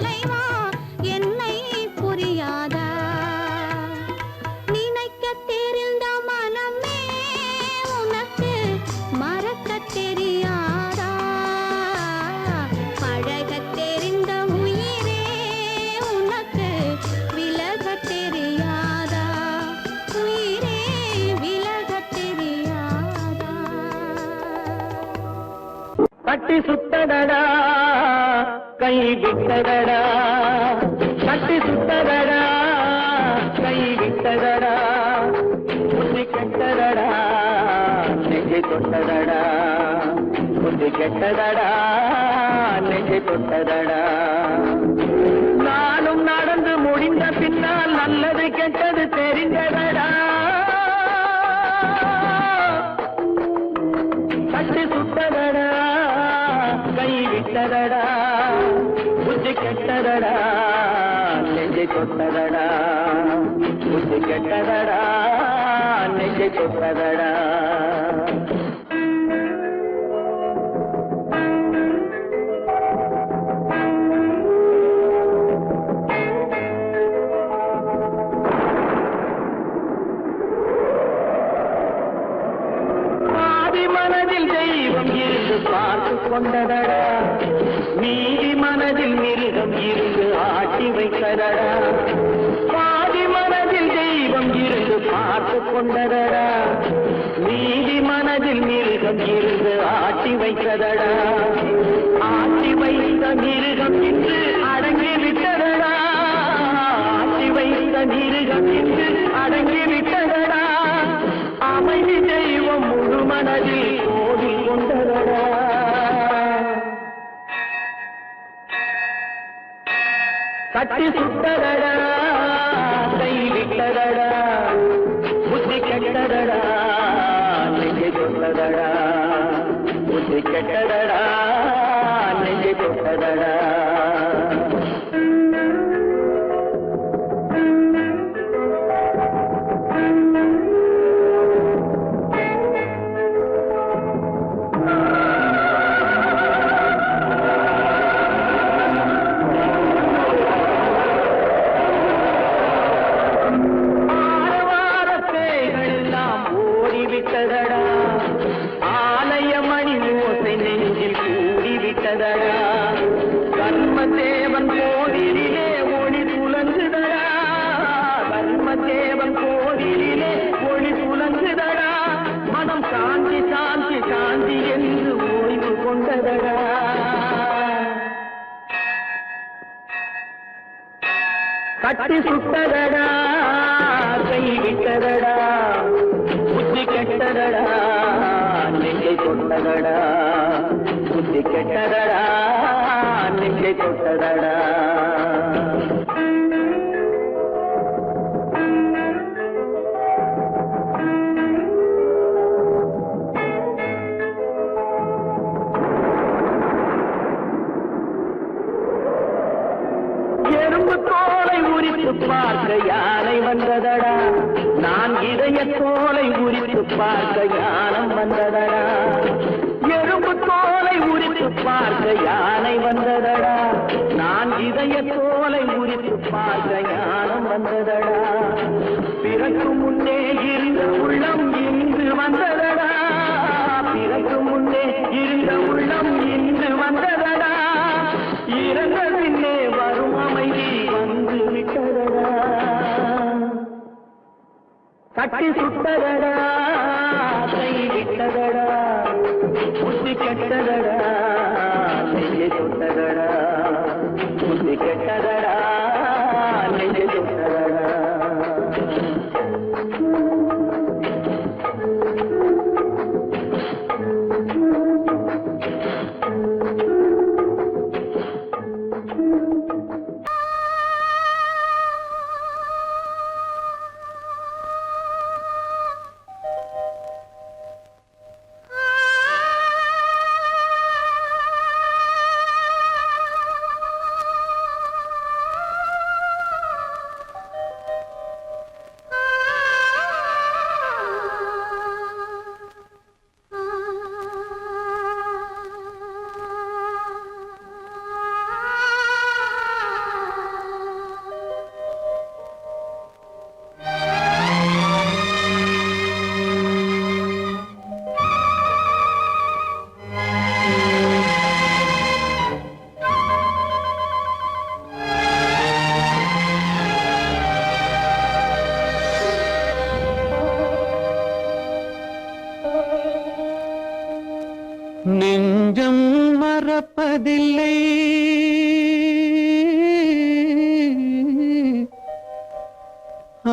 தலைவா என்னை புரியாதா நினைக்க தெரிந்த மனமே உனக்கு மறக்க தெரியாதா பழக தெரிந்த உயிரே உனக்கு விலக தெரியாதா உயிரே விலக தெரியாதா கட்டி சுத்தடடா கை விட்டதடா கட்டி சுத்தடடா கை விட்டதடா புத்தி கெட்டதடா நெஞ்சை தொட்டதடா புத்தி கெட்டதடா நெஞ்சை தொட்டதடா நானும் நடந்து முடிந்த பின்னால் நல்லது கெட்டது தெரிந்ததடா கட்டி சுட்டதடா கை விட்டதடா புத்தி கெட்டதடா நெஞ்சை தொட்டதடா புத்தி கெட்டதடா நெஞ்சை தொட்டதடா மனதில் தெய்வம் இருந்து பார்த்து கொண்டதடா நீதி மனதில் மிருகம் இருந்து ஆட்டி வைத்ததடா பாதி மனதில் தெய்வம் இருந்து பார்த்து கொண்டதடா நீதி மனதில் மிருகம் இருந்து ஆட்டி வைத்ததடா ஆட்டி வைத்த மிருகம் இன்று அடங்கி விட்டதடா ஆட்டி வைத்த மிருகம் இன்று அடங்கி விட்டதடா அமைதி தெய்வம் முழு மனதில் கோவில் கொண்டதடா கட்டி சுட்டதடா கை விட்டதடா புத்தி கெட்டதடா நெஞ்சை தொட்டதடா புத்தி கெட்டதடா நெஞ்சை தொட்டதடா ஆலயமணி ஓசை நெஞ்சில் கூடிவிட்டதடா கர்மதேவன் கோவிலிலே ஒளி சுழங்குதடா கர்மதேவன் கோவிலிலே ஒளி சுழங்குதடா மனம் சாந்தி சாந்தி சாந்தி என்று ஓய்வு கொண்டதடா கட்டி சுட்டதடா கை விட்டதடா புத்தி கெட்டதடா நெஞ்சை தொட்டதடா புத்தி கெட்டதடா நெஞ்சை தொட்டதடா எறும்பு தோலை உரித்து பார்க்க யானை வந்ததடா நான் இதய தோலை உரித்து பார்க்க யானம் வந்ததடா எறும்பு தோலை உரித்து பார்க்க யானை வந்ததடா நான் இதய தோலை உரித்து பார்க்க யானம் வந்ததடா பிறகு முன்னே இருந்த உள்ளம் இன்று வந்ததடா பிறகு முன்னே இருந்த உள்ளம் இன்று வந்ததடா இறந்த பின்னே வரும் அமைதி வந்து விட்டதடா கட்டி சுட்டதடா கை விட்டதடா புத்தி கெட்டதடா நெஞ்சை தொட்டதடா புத்தி கெட்டதடா நெஞ்சை தொட்டதடா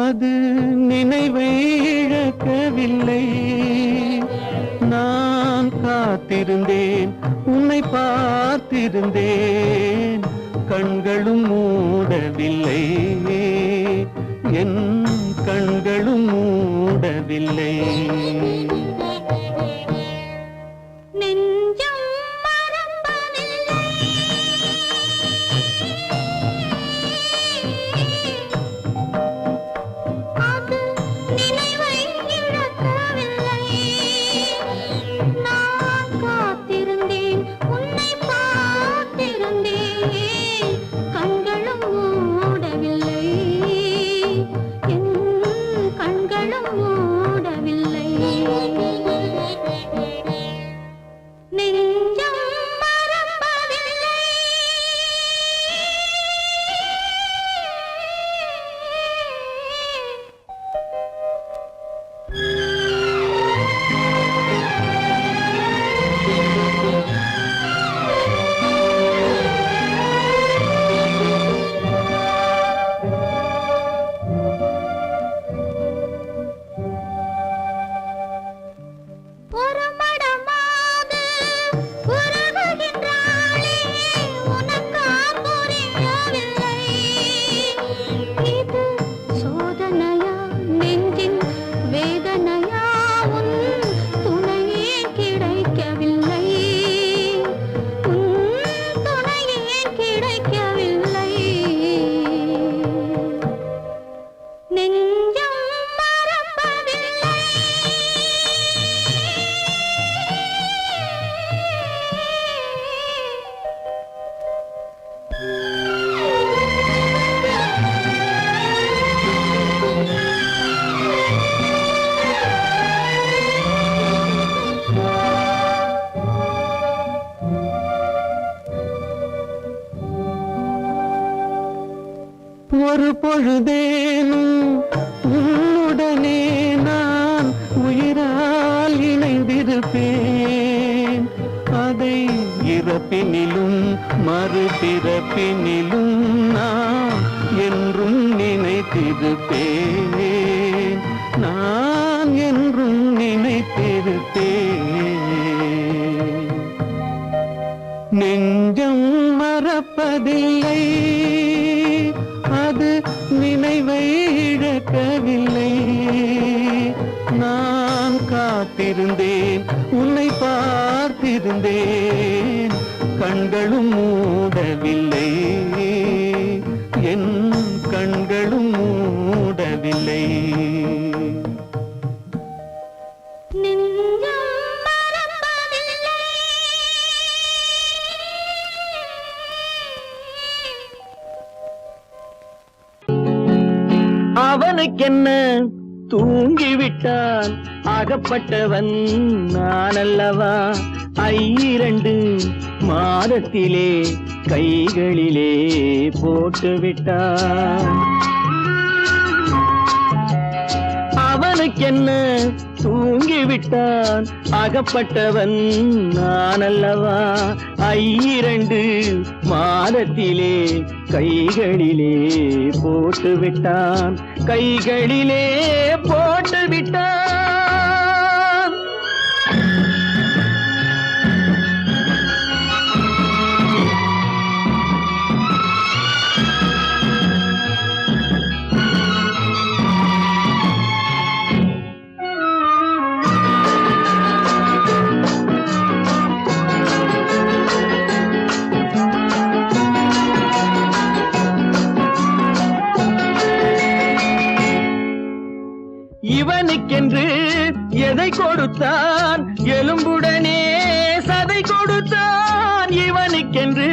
அது நினைவை இழக்கவில்லை. நான் காத்திருந்தேன், உன்னை பார்த்திருந்தேன், கண்களும் மூடவில்லை, என் கண்களும் மூடவில்லை. நெஞ்சம் மறப்பதில்லை, அது நினைவை இழக்கவில்லை. நான் காத்திருந்தேன், உன்னை பார்த்திருந்தேன், கண்களும் மூடவில்லை, என் கண்களும் மூடவில்லை. நெஞ்சம் மறப்பதில்லை. ஒரு மடமாக உருகுகின்றாளே, உனக்கா புரியவில்லை? இது சோதனையா, நெஞ்சின் வேதனையா, உன் துணையே கிடைக்கவில்லை, உன் துணையே கிடைக்கவில்லை. நெஞ்சம் மறப்பதில்லை. ஒரு பொழுதேனும் உன்னுடனே நான் உயிரால் இணைந்திருப்பேன். அதை இறப்பினிலும் மறுபிறப்பினிலும் நான் என்றும் நினைத்திருப்பேன், நான் என்றும் நினைத்திருப்பேன். நெஞ்சம் மறப்பதில்லை, அது நினைவை இழக்கவில்லை. நான் காத்திருந்தேன், உன்னை பார்த்திருந்தேன், கண்களும் மூடவில்லை, என் கண்களும் மூடவில்லை. நெஞ்சம் மறப்பதில்லை. அவனுக்கென்ன தூங்கிவிட்டான், அகப்பட்டவன் நான் அல்லவா? 2 மாதத்திலே கைகளிலே போட்டு விட்டான். அவனுக்கென்ன தூங்கிவிட்டான், அகப்பட்டவன் நான் அல்லவா? 2 மாதத்திலே கைகளிலே போட்டு விட்டான், கைகளிலே போட்டு விட்டான். இவனுக்கென்று எதை கொடுத்தான், எலும்புடனே சதை கொடுத்தான். இவனுக்கென்று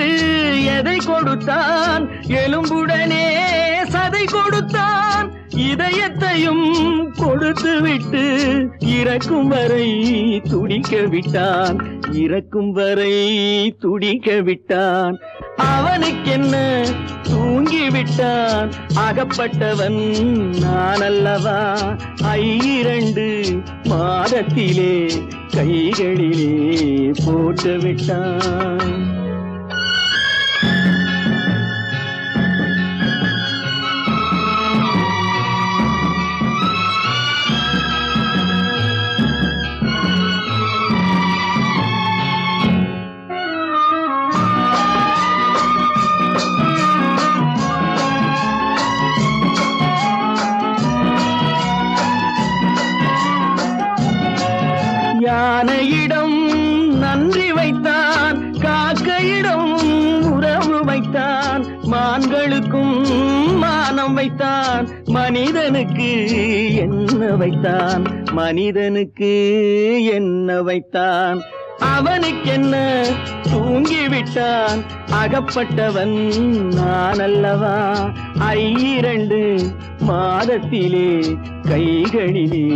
எதை கொடுத்தான், எலும்புடனே சதை கொடுத்தான். இதயத்தையும் கொடுத்து விட்டு இறக்கும் வரை துடிக்க விட்டான், இறக்கும் வரை துடிக்க விட்டான். அவனுக்கென்ன தூங்கிவிட்டான், அகப்பட்டவன் நான் அல்லவா? 2 மாதத்திலே கைகளிலே போட்டு விட்டான். மான்களுக்கும் மானம் வைத்தான், மனிதனுக்கு என்ன வைத்தான், மனிதனுக்கு என்ன வைத்தான். அவனுக்கென்ன தூங்கிவிட்டான், அகப்பட்டவன் நான் அல்லவா. 2 மாதத்திலே கைகளிலே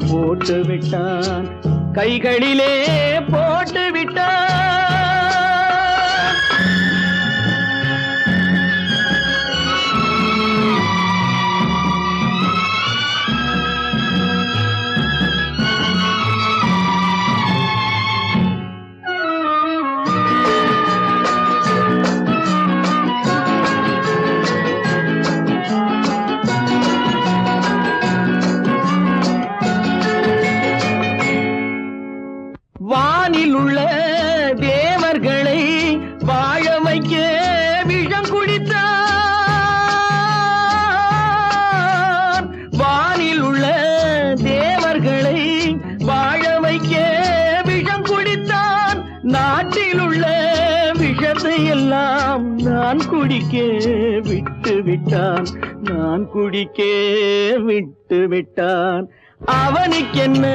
போட்டு விட்டான், கைகளிலே போட்டு விட்டான். வானில் உள்ள தேவர்களை வாழ வைக்க விஷம் குடித்தான். வானில் உள்ள தேவர்களை வாழ வைக்க விஷம் குடித்தான். நாட்டில் உள்ள விஷத்தை எல்லாம் நான் குடிக்க விட்டு விட்டான், நான் குடிக்க விட்டு விட்டான். அவனுக்கென்ன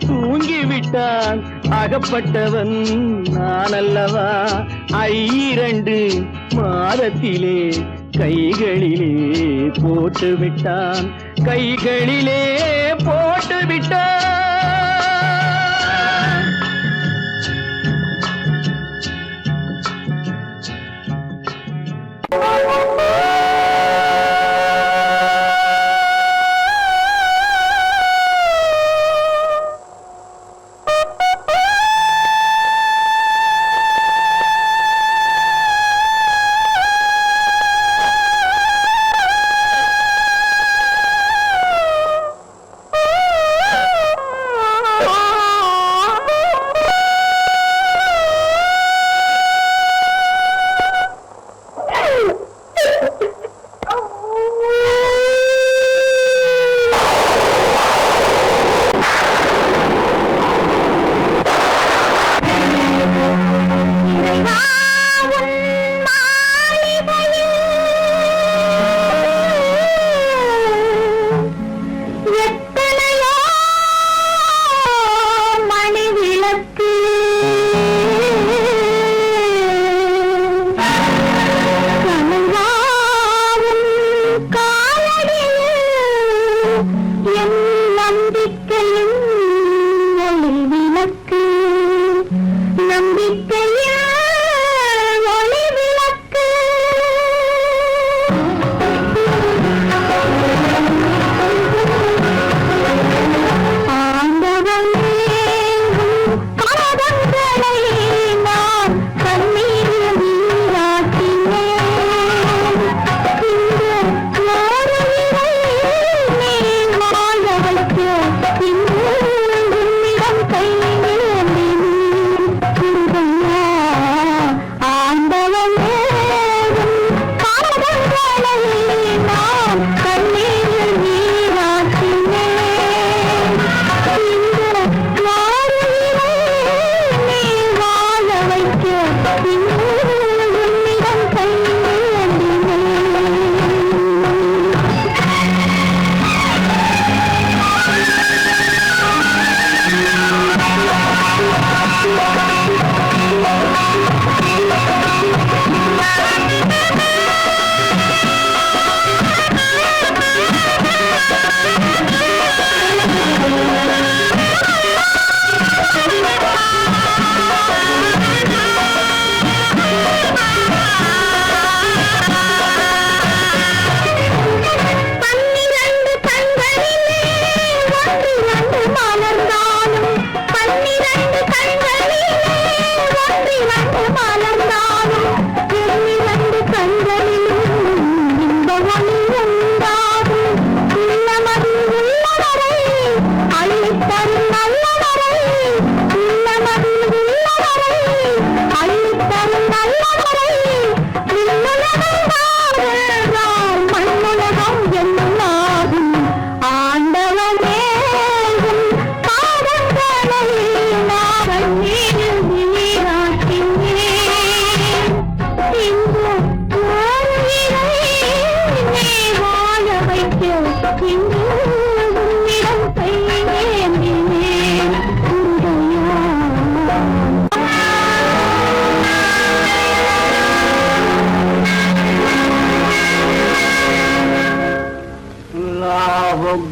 தூங்கிவிட்டான், அகப்பட்டவன் நான் அல்லவா. 2 மாதத்திலே கைகளிலே போட்டு விட்டான், கைகளிலே போட்டு விட்டான்.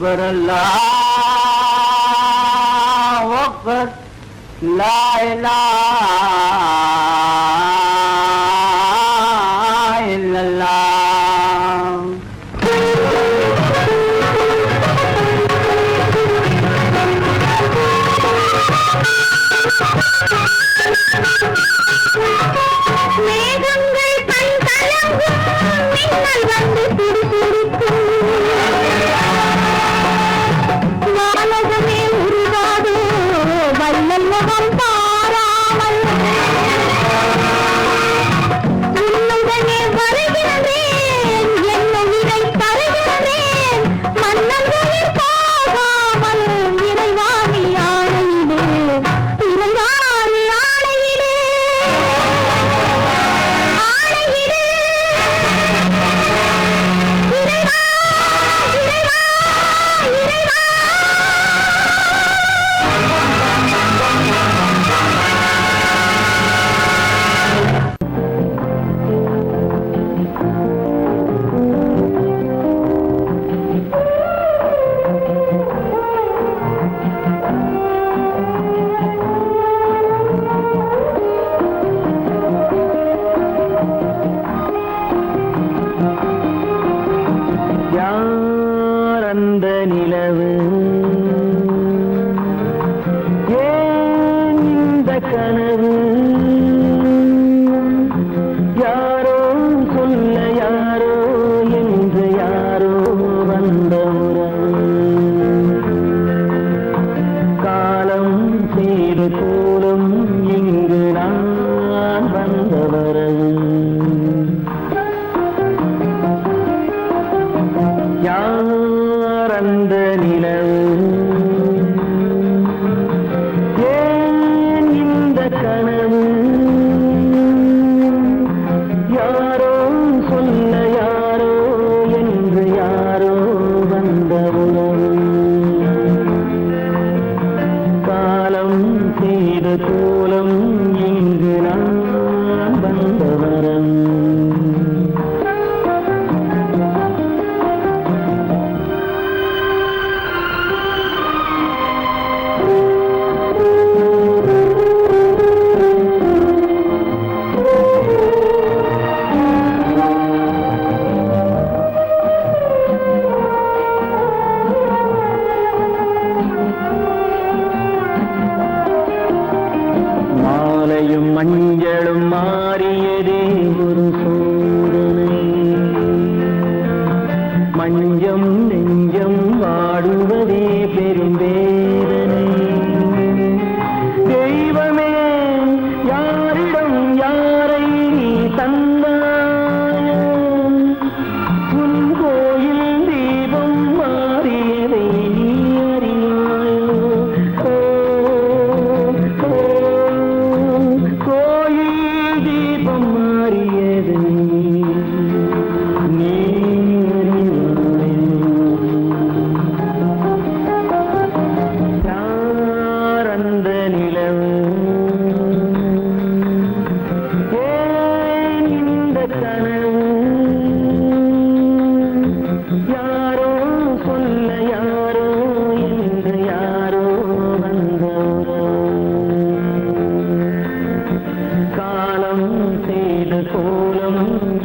أكبر الله أكبر لا إله إلا الله மேகங்கள் கண் கலங்கும் மின்னல் வந்து துடிதுடிக்கும் வானகமே உருவாதோ வள்ளல் முகம் பாராமல் உன்னுடனே வருகிறேன் என்ன இதை தருகிறேன் மன்னன்களில் போகாமல் இறைவாணி ஆணையிலே இறைவாணி ஆணையிலே ஆணையிலே இறைவா இறைவா இறைவா யார் அந்த நிலவு ஏன் இந்த கனவு யாரோ சொல்ல யாரோ என்று யாரோ வந்த உறவு காலம் செய்து போலும் இங்கு நான் வந்த வரவு யார் அந்த நிலவு ஏன் இந்த கனவு யாரோ சொல்ல யாரோ என்று யாரோ வந்த உறவு காலம் செய்த கோலம் இங்கு நான் வந்த வரவு மாலையும் மஞ்சளும் மாறியதே ஒரு சோதனை மஞ்சம் நெஞ்சம் வாடுவதே பெரும் வேதனை தெய்வமே யாரிடம் யாரை நீ தந்தாயோ உன் கோயில் தீபம் மாறியதை நீ அறியாயோ கோயில் தீபம் மாறியது நீ யார் அந்த நிலவு ஏன் இந்த கனவு யாரோ சொல்ல யாரோ என்று யாரோ வந்த காலம் செய்த கோலம்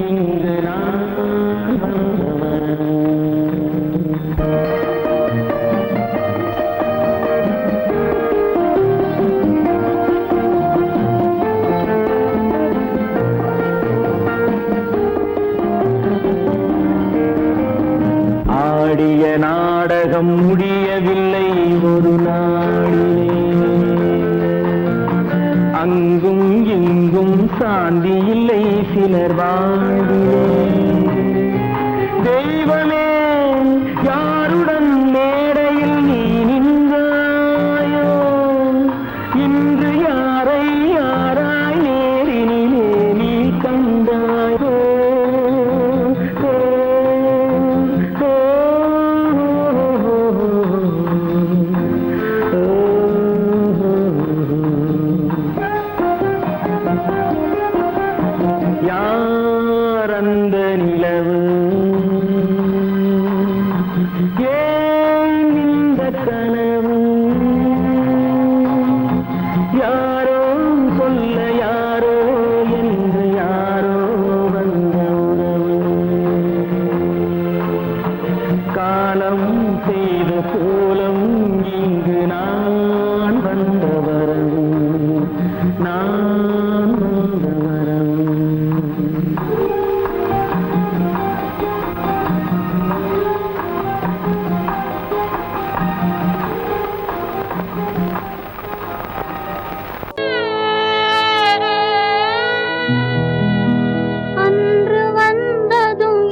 இங்கு நான் வந்தவர் ஆடிய நாடகம் முடியவில்லை ஒரு நாளிலே அங்கும் இங்கும் சாந்தி இல்லை சிலர் வாழ்விலே தெய்வமே யாருடன் மேடையில் நீ நின்றாயோ இன்று யாரை யாராய் நேரினிலே நீ கண்டாயோ யார் அந்த நிலவு ஏன்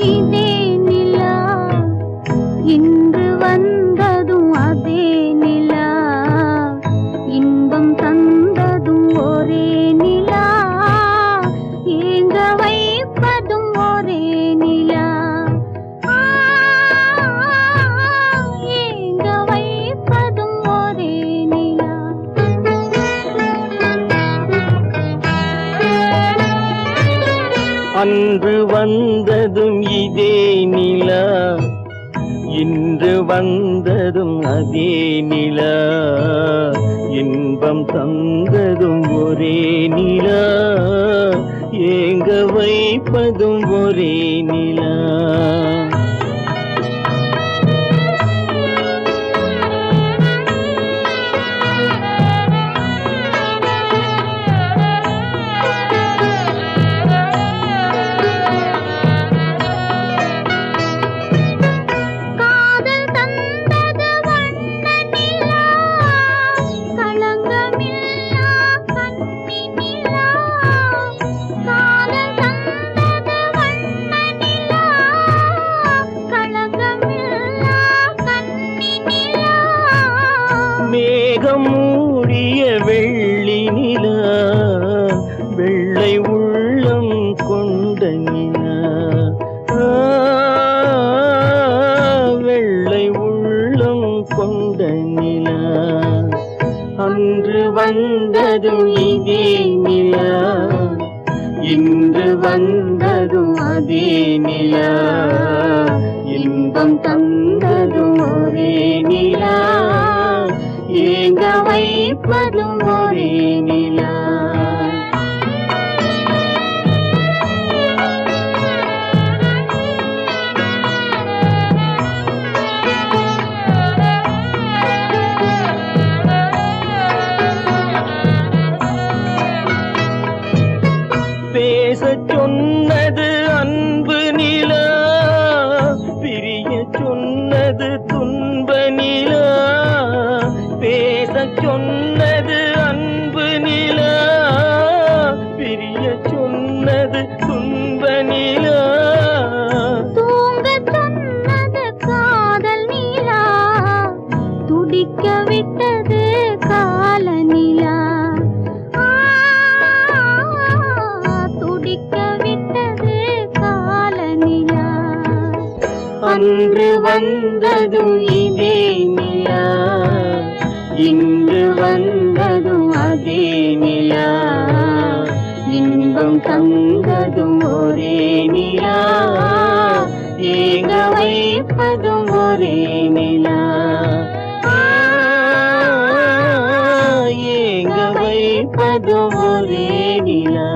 இதே நிலா இன்று வந்ததும் அதே நிலா இன்பம் தந்ததும் ஒரே நிலா ஏங்க வைப்பதும் ஒரே நிலா ஏங்க வைப்பதும் ஒரே நிலா அன்று வந்ததும் இதே நிலா இன்று வந்ததும் அதே நிலா இன்பம் தந்ததும் ஒரே நிலா ஏங்க வைப்பதும் ஒரே நிலா காதல் தந்தது வண்ண நிலா களங்கமில்லா கன்னி நிலா காதல் தந்தது வண்ண நிலா களங்கமில்லா கன்னி நிலா மேகம் மூடிய வெள்ளி நிலா வெள்ளை உள்ளம் கொண்ட நிலா வெள்ளை உள்ளம் கொண்ட நிலா அன்று வந்ததும் இதே நிலா இன்று வந்ததும் அதே நிலா இன்பம் தந்ததும் ஒரே நிலா ஏங்க வைப்பதும் ஒரே நிலா பேசச் சொன்னது அன்பு நிலா பிரிய சொன்னது துன்ப நிலா பேசச் சொன்னது அன்பு நிலா பிரிய சொன்னது துன்ப நிலா தூங்கச் சொன்னது காதல் நிலா துடிக்க விட்டது கால நிலா துடிக்க விட்டது கால நிலா அன்று வந்ததும் இதே நிலா இன்று வந்ததும் அதே நிலா இன்பம் தந்ததும் ஒரே நிலா ஏங்க வைப்பதும் ஒரே நிலா ஏங்க வைப்பதும் ஒரே நிலா